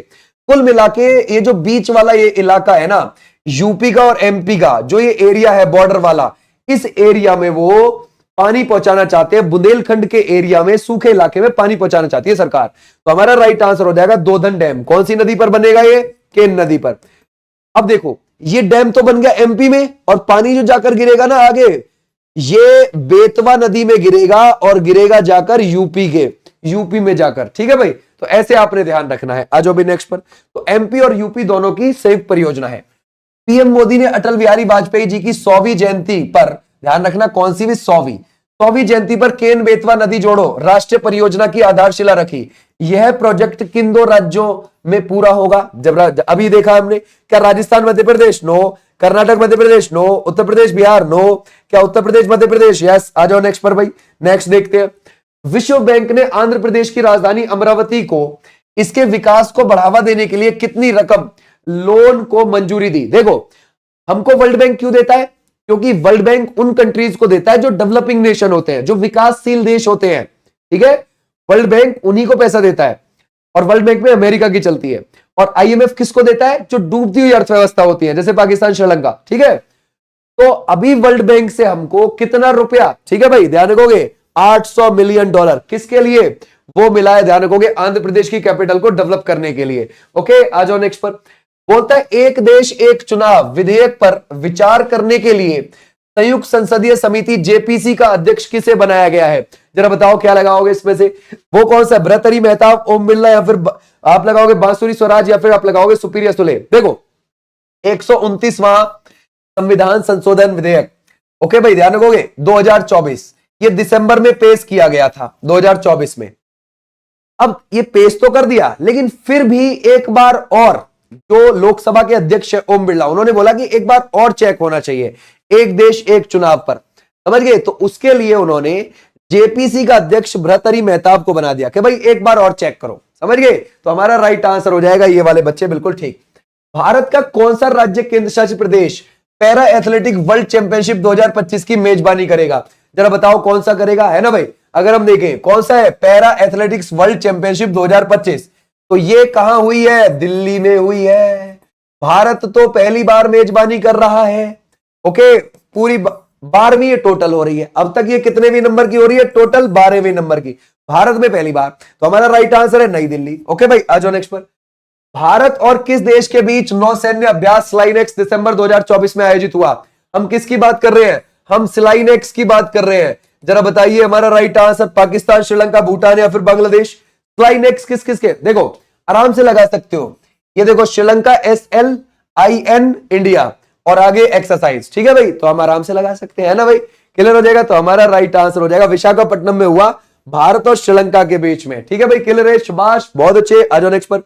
कुल मिला के ये जो बीच वाला ये इलाका है ना, यूपी का और एमपी का जो ये एरिया है बॉर्डर वाला, इस एरिया में वो पानी पहुंचाना चाहते हैं, बुंदेलखंड के एरिया में सूखे इलाके में पानी पहुंचाना चाहती है सरकार। तो हमारा राइट आंसर हो जाएगा दोधन डैम। कौन सी नदी पर बनेगा ये, केन नदी पर। अब देखो ये डैम तो बन गया एमपी में, और पानी जो जाकर गिरेगा ना आगे, ये बेतवा नदी में गिरेगा, और गिरेगा जाकर यूपी में जाकर, ठीक है भाई। तो ऐसे आपने ध्यान रखना है। आ जाओ भी नेक्स्ट पर। तो एमपी और यूपी दोनों की संयुक्त परियोजना है। पीएम मोदी ने अटल बिहारी वाजपेयी जी की 100वीं जयंती पर, ध्यान रखना कौन सी भी 100वीं जयंती पर केन बेतवा नदी जोड़ो राष्ट्रीय परियोजना की आधारशिला रखी। यह प्रोजेक्ट किन दो राज्यों में पूरा होगा? जब अभी देखा हमने, क्या Rajasthan Madhya Pradesh? No. Karnataka Madhya Pradesh? No. Uttar Pradesh Bihar? No. क्या उत्तर प्रदेश मध्य प्रदेश? यस। आ जाओ नेक्स्ट पर भाई। नेक्स्ट देखते हैं। विश्व बैंक ने आंध्र प्रदेश की राजधानी अमरावती को इसके विकास को बढ़ावा देने के लिए कितनी रकम लोन को मंजूरी दी? देखो, हमको वर्ल्ड बैंक क्यों देता है? क्योंकि वर्ल्ड बैंक उन कंट्रीज को देता है जो डेवलपिंग नेशन होते हैं, जो विकासशील देश होते हैं, ठीक है। वर्ल्ड बैंक उन्हीं को पैसा देता है, और वर्ल्ड बैंक में अमेरिका की चलती है। और आईएमएफ किसको देता है? जो डूबती हुई अर्थव्यवस्था होती है, जैसे पाकिस्तान, श्रीलंका, ठीक है। तो अभी वर्ल्ड बैंक से हमको कितना रुपया, ठीक है भाई, ध्यान रखोगे, $800 मिलियन किसके लिए वो मिला है? ध्यान रखोगे, आंध्र प्रदेश की कैपिटल को डेवलप करने के लिए। ओके, आ जाओ नेक्स्ट पर। बोलता है एक देश एक चुनाव विधेयक पर विचार करने के लिए संयुक्त संसदीय समिति जेपीसी का अध्यक्ष किसे बनाया गया है? जरा बताओ क्या लगाओगे इसमें से? वो कौन सा? भर्तृहरि मेहताब, ओम बिरला, या फिर आप लगाओगे बांसुरी स्वराज, या फिर आप लगाओगे सुप्रिया सुले? देखो, 129वां संविधान संशोधन विधेयक, ओके भाई, ध्यान रखोगे, 2024, ये दिसंबर में पेश किया गया था, 2024 में। अब ये पेश तो कर दिया, लेकिन फिर भी एक बार और जो लोकसभा के अध्यक्ष है ओम बिरला, उन्होंने बोला कि एक बार और चेक होना चाहिए एक देश एक चुनाव पर, समझ गए? तो उसके लिए उन्होंने जेपीसी का अध्यक्ष भर्तृहरि मेहताब को बना दिया कि भाई एक बार और चेक करो, समझ गए? तो हमारा राइट आंसर हो जाएगा ये वाले बच्चे, बिल्कुल ठीक। भारत का कौन सा राज्य केंद्र शासित प्रदेश पैरा एथलेटिक वर्ल्ड चैंपियनशिप 2025 की मेजबानी करेगा? जरा बताओ कौन सा करेगा, है ना भाई? अगर हम देखें कौन सा है, पैरा एथलेटिक्स वर्ल्ड चैंपियनशिप 2025, तो ये कहां हुई है? दिल्ली में हुई है। भारत तो पहली बार मेजबानी कर रहा है। ओके, पूरी 12वीं टोटल हो रही है। अब तक ये कितने नंबर की हो रही है? टोटल 12वें नंबर की, भारत में पहली बार। तो हमारा राइट आंसर है नई दिल्ली। ओके भाई, आ जाओ नेक्स्ट पर। भारत और किस देश के बीच नौसैन्य अभ्यास स्लाइनेक्स दिसंबर 2024 में आयोजित हुआ? हम किसकी बात कर रहे हैं? हम स्लाइनेक्स की बात कर रहे हैं। जरा बताइए हमारा राइट आंसर, पाकिस्तान, श्रीलंका, भूटान, या फिर बांग्लादेश? स्लाइनेक्स किस किसके? देखो, आराम से लगा सकते हो। ये देखो, श्रीलंका SLIN इंडिया, और आगे एक्सरसाइज, ठीक है भाई? तो हम आराम से लगा सकते हैं ना भाई, क्लियर हो जाएगा। तो हमारा राइट आंसर हो जाएगा विशाखापट्टनम में हुआ, भारत और श्रीलंका के बीच में, ठीक है भाई? क्लियर है, शाबाश, बहुत अच्छे। आ जाओ नेक्स्ट पर।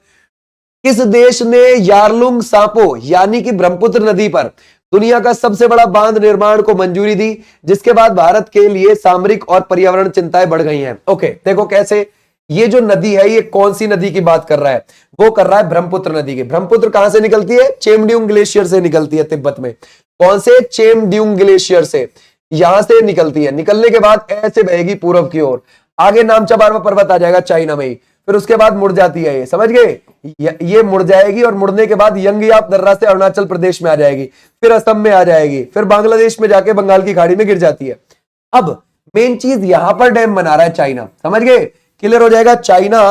किस देश ने यारलुंग सापो यानी कि ब्रह्मपुत्र नदी पर दुनिया का सबसे बड़ा बांध निर्माण को मंजूरी दी, जिसके बाद भारत के लिए सामरिक और पर्यावरण चिंताएं बढ़ गई हैं? ओके, देखो कैसे, ये जो नदी है, ये कौन सी नदी की बात कर रहा है? वो कर रहा है ब्रह्मपुत्र नदी की। ब्रह्मपुत्र कहां से निकलती है? चेमड्यूंग ग्लेशियर से निकलती है, तिब्बत में। कौन से? चेमड्यूंग ग्लेशियर से, यहां से निकलती है। निकलने के बाद ऐसे बहेगी पूर्व की ओर, आगे नामचा बारवा पर्वत आ जाएगा चाइना में ही, फिर उसके बाद मुड़ जाती है ये, समझ गए? ये मुड़ जाएगी, और मुड़ने के बाद यंगयाप दर्रा से अरुणाचल प्रदेश में आ जाएगी, फिर असम में आ जाएगी, फिर बांग्लादेश में जाके बंगाल की खाड़ी में गिर जाती है। अब मेन चीज, यहां पर डैम बना रहा है चाइना, समझ गए? क्लियर हो जाएगा, चाइना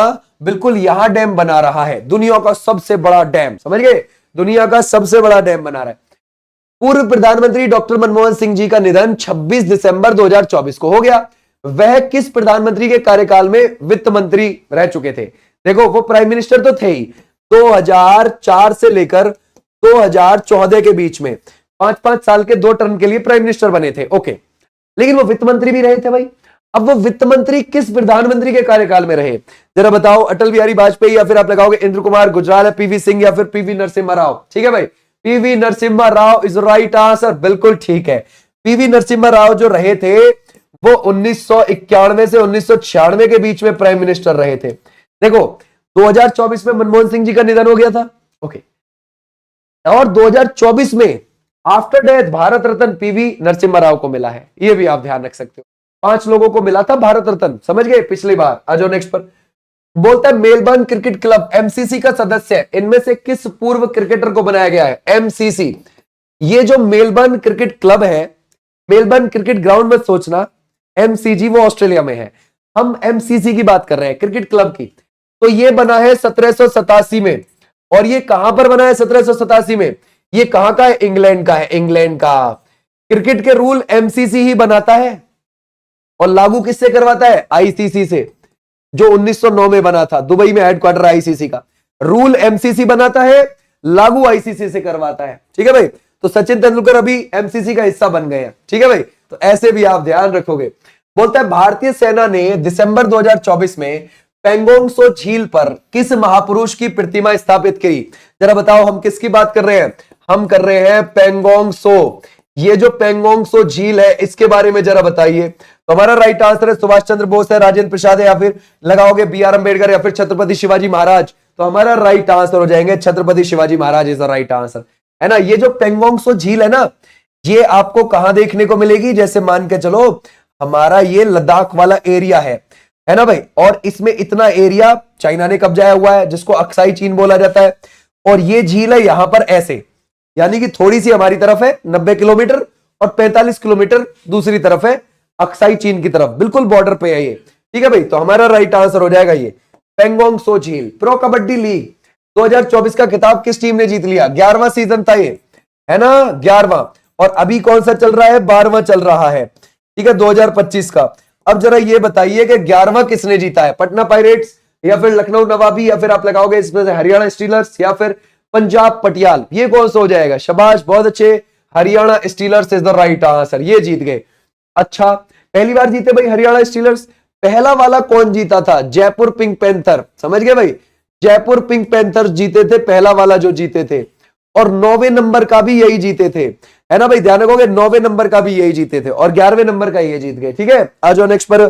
बिल्कुल यहां डैम बना रहा है, दुनिया का सबसे बड़ा डैम, समझ गए? दुनिया का सबसे बड़ा डैम बना रहा है। पूर्व प्रधानमंत्री डॉक्टर मनमोहन सिंह जी का निधन 26 दिसंबर 2024 को हो गया। वह किस प्रधानमंत्री के कार्यकाल में वित्त मंत्री रह चुके थे? देखो, वो प्राइम मिनिस्टर तो थे ही, 2004 से लेकर 2014 के बीच में 5-5 साल के 2 टर्म के लिए प्राइम मिनिस्टर बने थे। ओके, लेकिन वो वित्त मंत्री भी रहे थे भाई। अब वो वित्त मंत्री किस प्रधानमंत्री के कार्यकाल में रहे? जरा बताओ, अटल बिहारी वाजपेयी, या फिर आप लगाओगे इंद्र कुमार गुजराल, पीवी सिंह, या फिर पीवी नरसिम्हा राव? ठीक है भाई, PV Narasimha Rao is right answer, बिल्कुल ठीक है। पीवी नरसिम्हा राव जो रहे थे, वो 1991 से 1996 के बीच में प्राइम मिनिस्टर रहे थे। देखो, 2024 में मनमोहन सिंह जी का निधन हो गया था, ओके, और 2024 में after death Bharat Ratna PV Narasimha Rao को मिला है। ये भी आप ध्यान रख सकते हो, 5 लोगों को मिला था भारत रत्न, समझ गए पिछली बार। आ जाओ नेक्स्ट पर। बोलता है मेलबर्न क्रिकेट क्लब एमसीसी का सदस्य है, इनमें से किस पूर्व क्रिकेटर को बनाया गया है? एमसीसी, ये जो मेलबर्न क्रिकेट क्लब है, मेलबर्न क्रिकेट ग्राउंड मत सोचना, एमसीजी वो ऑस्ट्रेलिया में है, हम एमसीसी की बात कर रहे हैं, क्रिकेट क्लब की। तो ये बना है 1787 में, और ये कहां पर बना है 1787 में? ये कहां का है? इंग्लैंड का है, इंग्लैंड का। क्रिकेट के रूल एमसीसी ही बनाता है, और लागू किससे करवाता है? आईसीसी से। जो 1909 में बना था, दुबई में हेडक्वार्टर आईसीसी का। रूल एमसीसी बनाता है, लागू आईसीसी से करवाता है। ठीक है भाई, तो सचिन तेंदुलकर अभी एमसीसी का हिस्सा बन गए हैं। ठीक है भाई, तो ऐसे भी आप ध्यान रखोगे। बोलता है भारतीय सेना ने दिसंबर 2024 में पेंगोंग सो झील पर किस महापुरुष की प्रतिमा स्थापित की? जरा बताओ, हम किसकी बात कर रहे हैं? हम कर रहे हैं पेंगोंग सो। ये जो पेंगोंग सो झील है, इसके बारे में जरा बताइए। तो हमारा राइट आंसर है सुभाष चंद्र बोस है, राजेंद्र प्रसाद है, या फिर लगाओगे बी आर अम्बेडकर, या फिर छत्रपति शिवाजी महाराज। तो हमारा राइट आंसर हो जाएंगे Chhatrapati Shivaji Maharaj is the right answer, है ना। ये जो पेंगोंग सो झील है ना, ये आपको कहां देखने को मिलेगी? जैसे मान के चलो हमारा ये लद्दाख वाला एरिया है ना भाई, और इसमें इतना एरिया चाइना ने कब्जाया हुआ है, जिसको अक्साई चीन बोला जाता है। और ये झील है यहां पर ऐसे, यानी कि थोड़ी सी हमारी तरफ है 90 किलोमीटर, और 45 किलोमीटर दूसरी तरफ है अक्साई चीन की तरफ, बिल्कुल बॉर्डर पे है ये। ठीक है भाई, तो हमारा राइट आंसर हो जाएगा ये पेंगोंग सो झील। प्रो कबड्डी लीग 2024 का खिताब किस टीम ने जीत लिया? 11वां सीजन था ये, है ना, 11वां। और अभी कौन सा चल रहा है? 12वां चल रहा है। ठीक है, 2025 का। अब जरा ये बताइए कि 11वां किसने जीता है? पटना पायरेट्स, या फिर लखनऊ नवाबी, या फिर आप लगाओगे इसमें से हरियाणा स्टीलर्स, या फिर पंजाब पटियाल? ये कौन सा हो जाएगा? शाबाश, बहुत अच्छे, Haryana stealers is the right answer, ये जीत गए। अच्छा, पहली बार जीते भाई हरियाणा स्टीलर्स। पहला वाला कौन जीता था? जयपुर पिंक पैंथर, समझ गए भाई, जयपुर पिंक पैंथर जीते थे, पहला वाला जो जीते थे। और 9वें नंबर का भी यही जीते थे, है ना भाई, ध्यान रखोगे, 9वें नंबर का भी यही जीते थे, और 11वें नंबर का ये जीत गए। ठीक है, आ जाओ नेक्स्ट पर।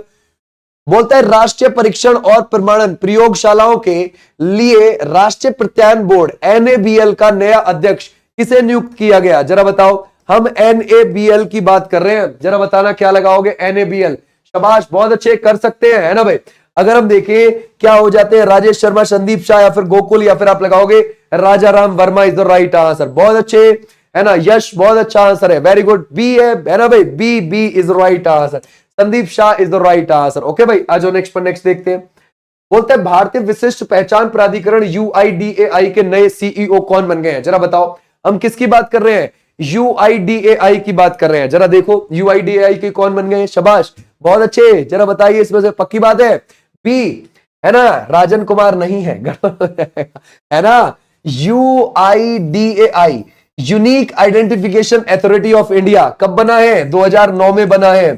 बोलता है राष्ट्रीय परीक्षण और प्रमाणन प्रयोगशालाओं के लिए राष्ट्रीय प्रत्यायन बोर्ड एनएबीएल का नया अध्यक्ष किसे नियुक्त किया गया? जरा बताओ, हम एनएबीएल की बात कर रहे हैं, जरा बताना क्या लगाओगे? एनएबीएल, शाबाश, बहुत अच्छे, कर सकते हैं, है ना भाई। अगर हम देखें क्या हो जाते हैं, राजेश शर्मा, संदीप शाह, या फिर गोकुल, या फिर आप लगाओगे Raja Ram Varma is the right answer. बहुत अच्छे, है ना, यश, बहुत अच्छा आंसर है, वेरी गुड, बी है ना भाई, B is right answer, Sandeep Shah is the right answer. Okay भाई, आ जाओ नेक्स्ट पर, नेक्स्ट देखते हैं। बोलते हैं भारतीय विशिष्ट पहचान प्राधिकरण यूआईडीएआई के नए सीईओ कौन बन गए हैं? जरा बताओ, हम किसकी बात कर रहे हैं? यूआईडीएआई की बात कर रहे हैं। जरा देखो यूआईडीएआई के कौन बन गए हैं? शाबाश, बहुत अच्छे, जरा बताइए, इसमें से पक्की बात है? बी, है ना, राजन कुमार नहीं है, है ना, UIDAI unique identification authority of India कब बना है? 2009 में बना है।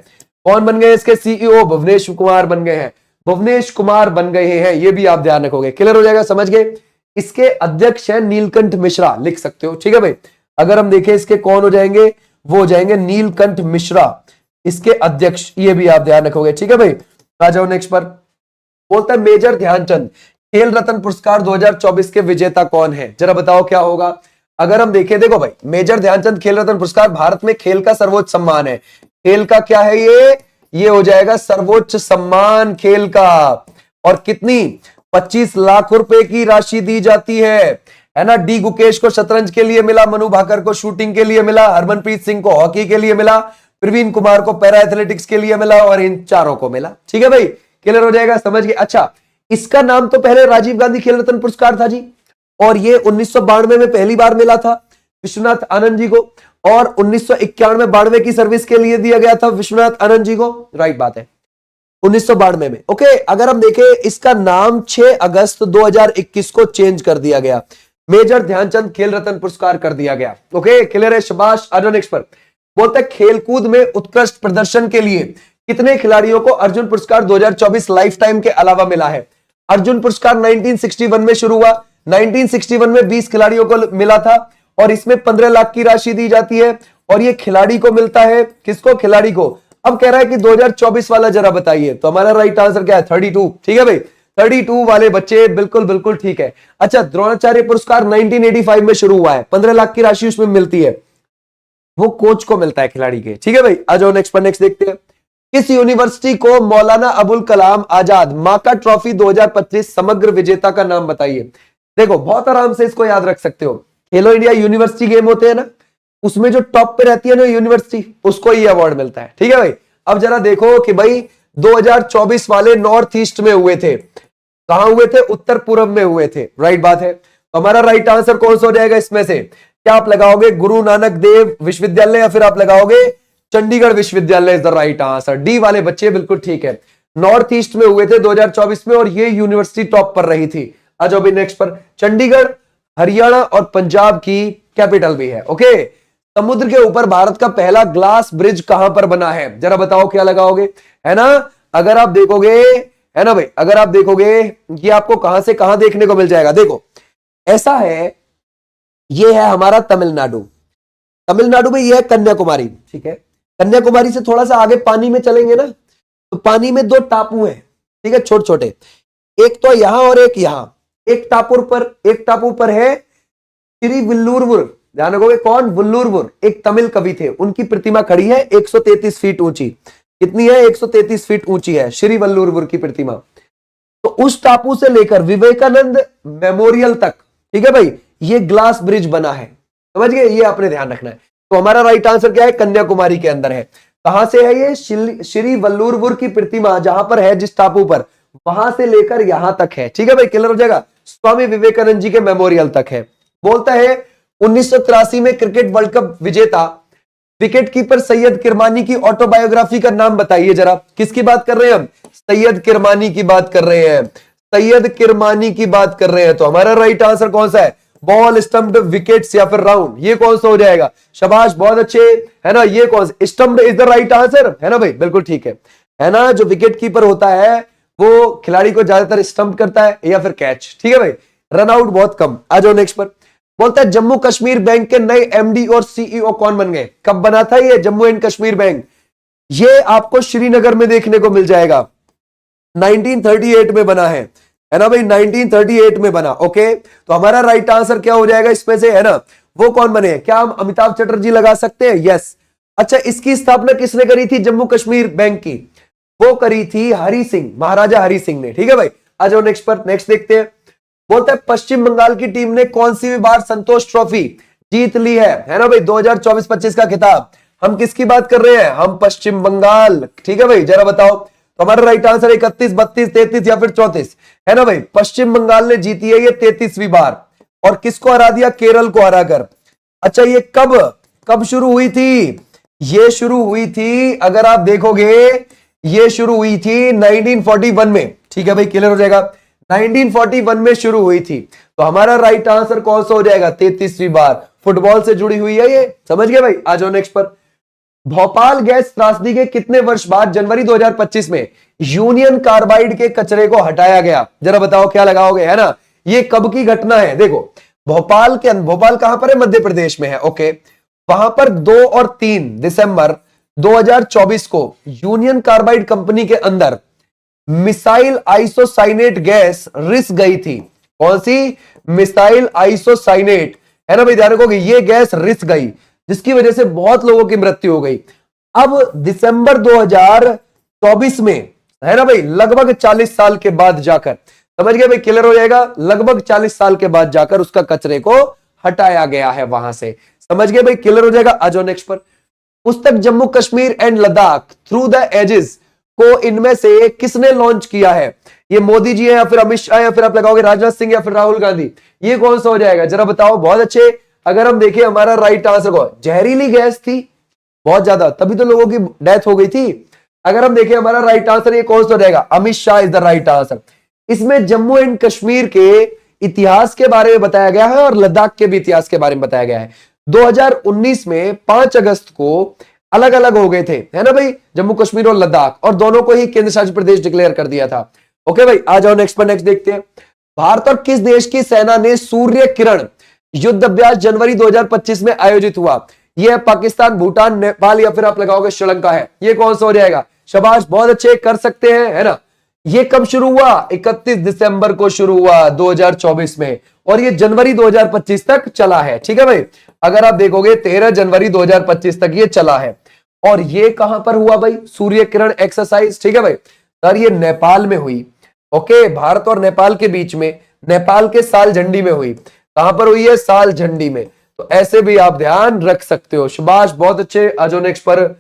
कौन बन गए इसके सीईओ? भुवनेश कुमार बन गए हैं, भुवनेश कुमार बन गए हैं, ये भी आप ध्यान रखोगे, क्लियर हो जाएगा, समझ गए। इसके अध्यक्ष हैं नीलकंठ मिश्रा, लिख सकते हो। ठीक है भाई, अगर हम देखें इसके कौन हो जाएंगे, वो हो जाएंगे नीलकंठ मिश्रा, इसके अध्यक्ष, ये भी आप ध्यान रखोगे। ठीक है भाई, आ जाओ नेक्स्ट पर। बोलता है मेजर ध्यानचंद खेल रत्न पुरस्कार 2024 के विजेता कौन है? जरा बताओ क्या होगा। अगर हम देखें, देखो भाई, मेजर ध्यानचंद खेल रत्न पुरस्कार भारत में खेल का सर्वोच्च सम्मान है। खेल का क्या है ये हो जाएगा सर्वोच्च सम्मान खेल का। और कितनी? 25 लाख रुपए की राशि दी जाती है ना। डी गुकेश को शतरंज के लिए मिला, मनु भाकर को शूटिंग के लिए मिला, हरमनप्रीत सिंह को हॉकी के लिए मिला, प्रवीण कुमार को पैरा एथलेटिक्स के लिए मिला, और इन चारों को मिला। ठीक है भाई, क्लियर हो जाएगा, समझ गए। अच्छा, इसका नाम तो पहले राजीव गांधी खेल रत्न पुरस्कार था जी, और ये 1992 में पहली बार मिला था विश्वनाथ आनंद जी को, और 1991-92 की सर्विस के लिए दिया गया था विश्वनाथ आनंद जी को, राइट बात है, 1992 में। ओके, अगर हम देखें, इसका नाम 6 अगस्त 2021 को चेंज कर दिया गया, मेजर ध्यानचंद खेल रत्न पुरस्कार कर दिया गया। ओके, क्लियर है, शाबाश। आ जाओ नेक्स्ट पर। बोलते हैं खेलकूद में उत्कृष्ट प्रदर्शन के लिए कितने खिलाड़ियों को अर्जुन पुरस्कार 2024 लाइफ टाइम के अलावा मिला है? अर्जुन पुरस्कार 1961 में शुरू हुआ, 1961 में 20 खिलाड़ियों को मिला था, और इसमें 15 लाख की राशि दी जाती है, और ये खिलाड़ी को मिलता है, किसको? खिलाड़ी को। अब कह रहा है कि 2024 वाला जरा बताइए, तो हमारा राइट आंसर क्या है? 32। ठीक है भाई, 32 वाले बच्चे, बिल्कुल बिल्कुल ठीक है। अच्छा, द्रोणाचार्य पुरस्कार 1985 में शुरू हुआ है, 15 लाख की राशि उसमें मिलती है, वो कोच को मिलता है, खिलाड़ी के। ठीक है भाई, आ जाओ नेक्स्ट पर, नेक्स्ट देखते हैं। किस यूनिवर्सिटी को मौलाना अबुल कलाम आजाद माका ट्रॉफी 2025 समग्र विजेता का नाम बताइए? देखो, बहुत आराम से इसको याद रख सकते हो, खेलो इंडिया यूनिवर्सिटी गेम होते हैं ना, उसमें जो टॉप पे रहती है ना यूनिवर्सिटी, उसको ये अवार्ड मिलता है। ठीक है भाई, अब जरा देखो कि भाई 2024 वाले नॉर्थ ईस्ट में हुए थे, कहां हुए थे? उत्तर पूर्व में हुए थे, राइट बात है। तो हमारा राइट आंसर कौन सा हो जाएगा इसमें से? क्या आप लगाओगे गुरु नानक देव विश्वविद्यालय, या फिर आप लगाओगे चंडीगढ़ विश्वविद्यालय is the right answer. D वाले बच्चे बिल्कुल ठीक है। नॉर्थ ईस्ट में हुए थे 2024 में और ये यूनिवर्सिटी टॉप पर रही थी। आ जाओ भाई नेक्स्ट पर। चंडीगढ़ हरियाणा और पंजाब की कैपिटल भी है। ओके, समुद्र के ऊपर भारत का पहला ग्लास ब्रिज कहां पर बना है, जरा बताओ क्या लगाओगे, है ना। अगर आप देखोगे, है ना भाई, अगर आप देखोगे ये आपको कहां से कहां देखने को मिल जाएगा। देखो ऐसा है, ये है हमारा तमिलनाडु, तमिलनाडु में ये है कन्याकुमारी, ठीक है। कन्याकुमारी से थोड़ा सा आगे पानी में चलेंगे ना, तो पानी में दो टापू हैं, ठीक है, छोटे छोटे, एक तो यहां और एक यहां। एक टापू पर है श्री विल्लुरवुर, ध्यान रखोगे कौन, विल्लुरवुर, एक तमिल कवि थे, उनकी प्रतिमा खड़ी है 133 फीट ऊंची। कितनी है, 133 फीट ऊंची है श्री विल्लुरवुर की प्रतिमा। तो उस टापू से लेकर विवेकानंद मेमोरियल तक, ठीक है भाई, ये ग्लास ब्रिज बना है, समझ गए, ये आपने ध्यान रखना है। तो हमारा राइट आंसर क्या है, कन्याकुमारी के अंदर है। कहां से है ये, श्री वल्लुरवुर की प्रतिमा जहां पर है, जिस टापू पर, वहां से लेकर यहां तक है, ठीक है भाई, क्लियर हो जाएगा। स्वामी विवेकानंद जी के मेमोरियल तक है। बोलता है 1983 में क्रिकेट वर्ल्ड कप विजेता विकेट कीपर सैयद किरमानी की ऑटोबायोग्राफी का नाम बताइए जरा। किसकी बात कर रहे हैं हम, सैयद किरमानी की बात कर रहे हैं, सैयद किरमानी की बात कर रहे हैं। तो हमारा राइट आंसर कौन सा है, बॉल, स्टंप्ड, विकेट्स या फिर राउंड, ये कौन सा हो जाएगा, शाबाश, बहुत अच्छे, है ना, ये कौन सा, stumped is the right answer, है ना भाई, बिल्कुल ठीक है ना। जो विकेट कीपर होता है वो खिलाड़ी को ज्यादातर स्टंप करता है या फिर कैच, ठीक है भाई, रन आउट बहुत कम। आ जाओ नेक्स्ट पर। बोलता है जम्मू कश्मीर बैंक के नए एमडी और सीईओ कौन बन गए, कब बना था ये जम्मू एंड कश्मीर बैंक, ये आपको श्रीनगर में देखने को मिल जाएगा, 1938 में बना है ना भाई, 1938 में बना। ओके, तो हमारा राइट आंसर क्या हो जाएगा इसमें से, है ना, वो कौन बने, क्या हम अमिताभ चटर्जी लगा सकते हैं, यस। अच्छा, इसकी स्थापना किसने करी थी जम्मू कश्मीर बैंक की, वो करी थी हरि सिंह, महाराजा हरि सिंह ने, ठीक है भाई। आ जाओ नेक्स्ट पर, नेक्स्ट देखते हैं। बोलता है पश्चिम बंगाल की टीम ने कौन सी बार संतोष ट्रॉफी जीत ली है ना भाई, 2024-25 का खिताब। हम किसकी बात कर रहे हैं, हम पश्चिम बंगाल, ठीक है भाई, जरा बताओ। तो हमारा राइट आंसर 31, 32, 33 या फिर 34, है ना भाई, पश्चिम बंगाल ने जीती है ये 33वीं बार। और किसको हरा दिया, केरल को हराकर। अच्छा, ये कब शुरू हुई थी, ये शुरू हुई थी, अगर आप देखोगे ये शुरू हुई थी 1941 में, ठीक है भाई, क्लियर हो जाएगा, 1941 में शुरू हुई थी। तो हमारा राइट आंसर कौन सा हो जाएगा, 33वीं बार। फुटबॉल से जुड़ी हुई है ये, समझ गए भाई। आ जाओ नेक्स्ट पर। भोपाल गैस त्रासदी के कितने वर्ष बाद जनवरी 2025 में यूनियन कार्बाइड के कचरे को हटाया गया, जरा बताओ क्या लगाओगे, है ना, ये कब की घटना है। देखो भोपाल कहां पर है, मध्य प्रदेश में है। ओके, वहां पर 2 और 3 दिसंबर 2024 को यूनियन कार्बाइड कंपनी के अंदर मिसाइल आइसोसाइनेट गैस रिस गई थी। कौन सी, मिसाइल आइसोसाइनेट, है ना भाई, ध्यान रखोगे, ये गैस रिस गई, जिसकी वजह से बहुत लोगों की मृत्यु हो गई। अब दिसंबर 2024 में, है ना भाई, लगभग 40 साल के बाद जाकर, समझ गए भाई, क्लियर हो जाएगा, लगभग 40 साल के बाद जाकर उसका कचरे को हटाया गया है वहां से, समझ गए भाई, क्लियर हो जाएगा। आ जाओ नेक्स्ट पर। पुस्तक Jammu Kashmir and Ladakh through the ages को इनमें से किसने लॉन्च किया है, ये मोदी जी है या फिर अमित शाह या फिर आप लगाओगे राजनाथ सिंह या फिर राहुल गांधी, ये कौन सा हो जाएगा, जरा बताओ। बहुत अच्छे, अगर हम देखें हमारा राइट आंसर को, जहरीली गैस थी बहुत ज्यादा, तभी तो लोगों की डेथ हो गई थी। अगर हम देखें हमारा राइट आंसर ये कौन सा हो जाएगा, Amit Shah is the right answer. इसमें जम्मू एंड कश्मीर के इतिहास के बारे में बताया गया है और लद्दाख के भी इतिहास के बारे में बताया गया है। 2019 में 5 अगस्त को अलग अलग हो गए थे, है ना भाई, जम्मू कश्मीर और लद्दाख, और दोनों को ही केंद्र शासित प्रदेश डिक्लेयर कर दिया था। ओके भाई, आ जाओ नेक्स्ट पर, नेक्स्ट देखते हैं। भारत और किस देश की सेना ने सूर्य किरण युद्ध अभ्यास जनवरी 2025 में आयोजित हुआ, यह पाकिस्तान, भूटान, नेपाल या फिर आप लगाओगे श्रीलंका है, ये कौन सा हो जाएगा, शाबाश, बहुत अच्छे, कर सकते हैं, है ना। ये कब शुरू हुआ, 31 दिसंबर को शुरू हुआ 2024 में, और ये जनवरी 2025 तक चला है, ठीक है भाई। अगर आप देखोगे 13 जनवरी 2025 तक ये चला है। और ये कहां पर हुआ भाई, सूर्य किरण एक्सरसाइज, ठीक है भाई सर, ये नेपाल में हुई। ओके, भारत और नेपाल के बीच में, नेपाल के साल झंडी में हुई। कहां पर हुई है, साल झंडी में। तो ऐसे भी आप ध्यान रख सकते हो, शाबाश, बहुत अच्छे। आ जाओ नेक्स्ट पर।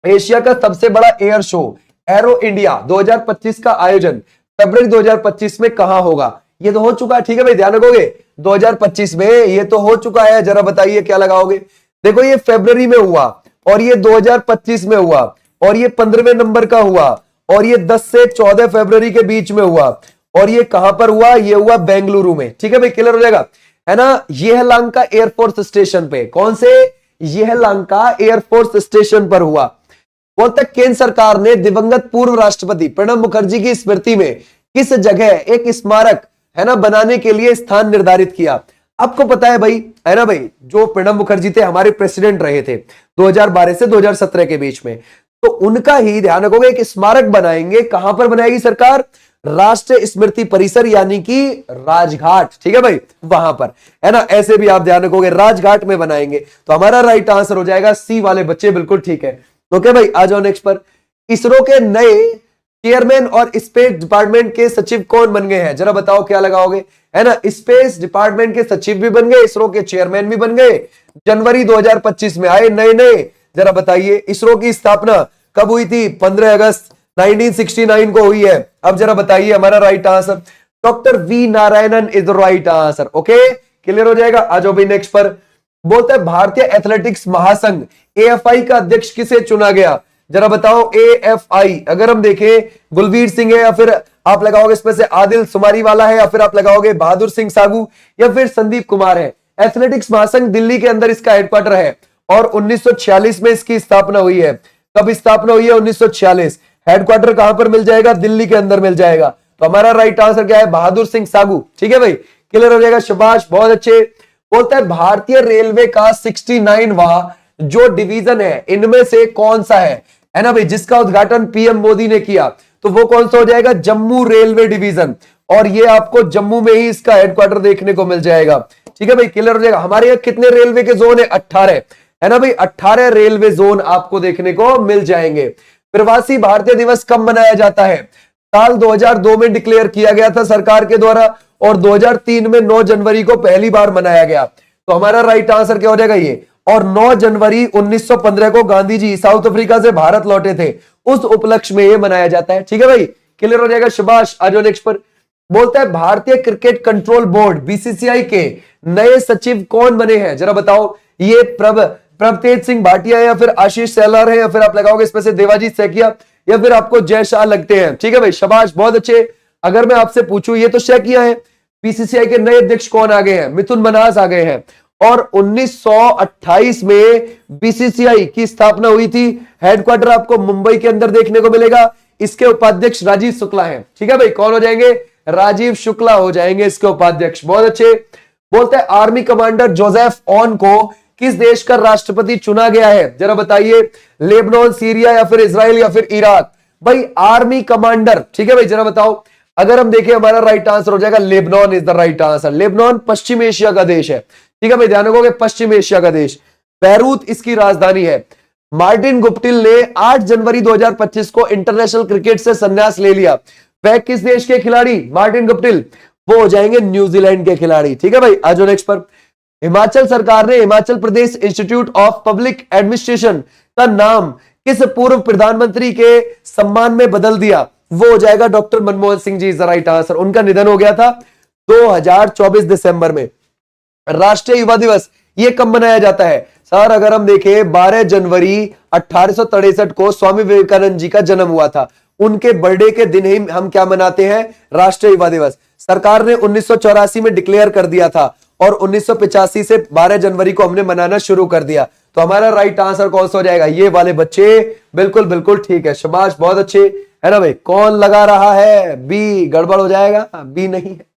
एशिया का सबसे बड़ा एयर शो एरो इंडिया 2025 का आयोजन फरवरी 2025 में कहां होगा, ये तो हो चुका है, ठीक है भाई, ध्यान रखोगे 2025 में ये तो हो चुका है, जरा बताइए क्या लगाओगे। देखो ये फरवरी में हुआ और ये 2025 में हुआ और ये 15वें नंबर का हुआ और ये 10 से 14 फरवरी के बीच में हुआ, और ये कहां पर हुआ, ये हुआ बेंगलुरु में। ठीक है भाई, क्लियर हो जाएगा, है ना। येहलांका एयरफोर्स स्टेशन पे, कौन से, येहलांका एयरफोर्स स्टेशन पर हुआ। बोलते केंद्र सरकार ने दिवंगत पूर्व राष्ट्रपति प्रणब मुखर्जी की स्मृति में किस जगह एक स्मारक, है ना, बनाने के लिए स्थान निर्धारित किया। आपको पता है भाई, है ना भाई, जो प्रणब मुखर्जी थे हमारे प्रेसिडेंट रहे थे 2012 से 2017 के बीच में, तो उनका ही ध्यान रखोगे एक स्मारक बनाएंगे। कहां पर बनाएगी सरकार, राष्ट्रीय स्मृति परिसर यानी कि राजघाट। ठीक है भाई, वहां पर, है ना, ऐसे भी आप ध्यान रखोगे राजघाट में बनाएंगे। तो हमारा राइट आंसर हो जाएगा सी वाले बच्चे, बिल्कुल ठीक है। ओके भाई, आ जाओ नेक्स्ट पर। इसरो के नए चेयरमैन और स्पेस डिपार्टमेंट के सचिव कौन बन गए हैं, जरा बताओ क्या लगाओगे, है ना। स्पेस डिपार्टमेंट के सचिव भी बन गए, इसरो के चेयरमैन भी बन गए, जनवरी 2025 में आए नए नए। जरा बताइए इसरो की स्थापना कब हुई थी, 15 अगस्त 1969 को हुई है। अब जरा बताइए हमारा right answer, doctor V Narayanan is the right answer. Okay, clear हो जाएगा। आ जाओ भाई नेक्स्ट पर। बोलते हैं भारतीय एथलेटिक्स महासंघ एएफआई का अध्यक्ष किसे चुना गया, जरा बताओ। एएफआई अगर हम देखें, गुलवीर सिंह है, या फिर आप लगाओगे इसमें से आदिल सुमारी वाला है, या फिर आप लगाओगे बहादुर सिंह सागू, या फिर संदीप कुमार है। एथलेटिक्स महासंघ दिल्ली के अंदर इसका हेडक्वार्टर है, और 1946 में इसकी स्थापना हुई है। कब स्थापना हुई है, 1946। हेडक्वार्टर कहां पर मिल जाएगा, दिल्ली के अंदर मिल जाएगा। तो हमारा राइट आंसर क्या है, बहादुर सिंह सागू। ठीक है भाई, क्लियर हो जाएगा, शाबाश, बहुत अच्छे। बोलता है भारतीय रेलवे का 69वां जो डिवीजन है इनमें से कौन सा है ना भाई, जिसका उद्घाटन पीएम मोदी ने किया, तो वो कौन सा हो जाएगा, जम्मू रेलवे डिवीजन। और ये आपको जम्मू में ही इसका हेडक्वार्टर देखने को मिल जाएगा। ठीक है भाई, क्लियर हो जाएगा। हमारे यहाँ कितने रेलवे के जोन है, 18, है ना भाई, 18 रेलवे जोन आपको देखने को मिल जाएंगे। प्रवासी भारतीय दिवस कब मनाया जाता है, साल 2002 में डिक्लेयर किया गया था सरकार के द्वारा, और 2003 में 9 जनवरी को पहली बार मनाया गया। तो हमारा राइट आंसर क्या हो जाएगा ये। और 9 जनवरी 1915 को गांधी जी साउथ अफ्रीका से भारत लौटे थे, उस उपलक्ष्य में ये मनाया जाता है। ठीक है भाई, क्लियर हो जाएगा, शाबाश। आ जाओ नेक्स्ट पर। बोलता है भारतीय क्रिकेट कंट्रोल बोर्ड बीसीसीआई के नए सचिव कौन बने हैं, जरा बताओ। ये प्रभतेज सिंह भाटिया है, या फिर आशीष सेलार है, या फिर आप लगाओगे इसमें से देवाजीत सैकिया, या फिर आपको जय शाह लगते हैं। ठीक है भाई, शाबाश, बहुत अच्छे। अगर मैं आपसे पूछूं, ये तो सैकिया है, बीसीसीआई के नए अध्यक्ष कौन आ गए हैं, मिथुन मन्हास आ गए हैं। और 1928 में बीसीसीआई की स्थापना हुई थी। हेडक्वार्टर आपको मुंबई के अंदर देखने को मिलेगा। इसके उपाध्यक्ष राजीव शुक्ला हैं। ठीक है भाई, कौन हो जाएंगे, राजीव शुक्ला हो जाएंगे इसके उपाध्यक्ष। बहुत अच्छे। बोलते हैं आर्मी कमांडर जोसेफ ऑन को किस देश का राष्ट्रपति चुना गया है, जरा बताइए। लेबनान, सीरिया, या फिर इजराइल, या फिर इराक। भाई आर्मी कमांडर, ठीक है भाई, जरा बताओ। अगर हम देखें, हमारा राइट आंसर हो जाएगा Lebanon is the right answer. Lebanon Paschim Asia का देश है। ठीक है भाई, ध्यान रखोगे, पश्चिम एशिया का देश। बैरूत इसकी राजधानी है। मार्टिन गुप्टिल ने 8 जनवरी 2025 को इंटरनेशनल क्रिकेट से संन्यास ले लिया। वह किस देश के खिलाड़ी, मार्टिन गुप्टिल, वो हो जाएंगे न्यूजीलैंड के खिलाड़ी। ठीक है भाई, आ जाओ नेक्स्ट पर। हिमाचल सरकार ने Himachal Pradesh institute of public administration का नाम किस पूर्व प्रधानमंत्री के सम्मान में बदल दिया, वो हो जाएगा doctor Manmohan Singh ji is the right answer. उनका निधन हो गया था 2024 दिसंबर में। राष्ट्रीय युवा दिवस ये कब मनाया जाता है सर, अगर हम देखें 12 जनवरी 1863 को स्वामी विवेकानंद जी का जन्म हुआ था। उनके बर्थडे के दिन ही हम क्या मनाते हैं, राष्ट्रीय युवा दिवस। सरकार ने 1984 में डिक्लेयर कर दिया था, और 1985 से 12 जनवरी को हमने मनाना शुरू कर दिया। तो हमारा राइट आंसर कौन सा हो जाएगा, ये वाले बच्चे, बिल्कुल बिल्कुल ठीक है, शाबाश, बहुत अच्छे, है ना भाई। कौन लगा रहा है, बी, गड़बड़ हो जाएगा, बी नहीं है।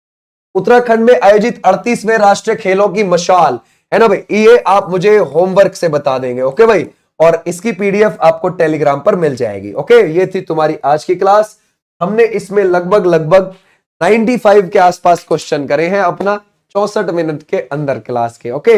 उत्तराखंड में आयोजित 38वें राष्ट्रीय खेलों की मशाल, है ना भाई, ये आप मुझे होमवर्क से बता देंगे। ओके भाई, और इसकी पीडीएफ आपको टेलीग्राम पर मिल जाएगी। ओके, ये थी तुम्हारी आज की क्लास। हमने इसमें लगभग 95 के आसपास क्वेश्चन करे हैं अपना 64 मिनट के अंदर क्लास के। ओके।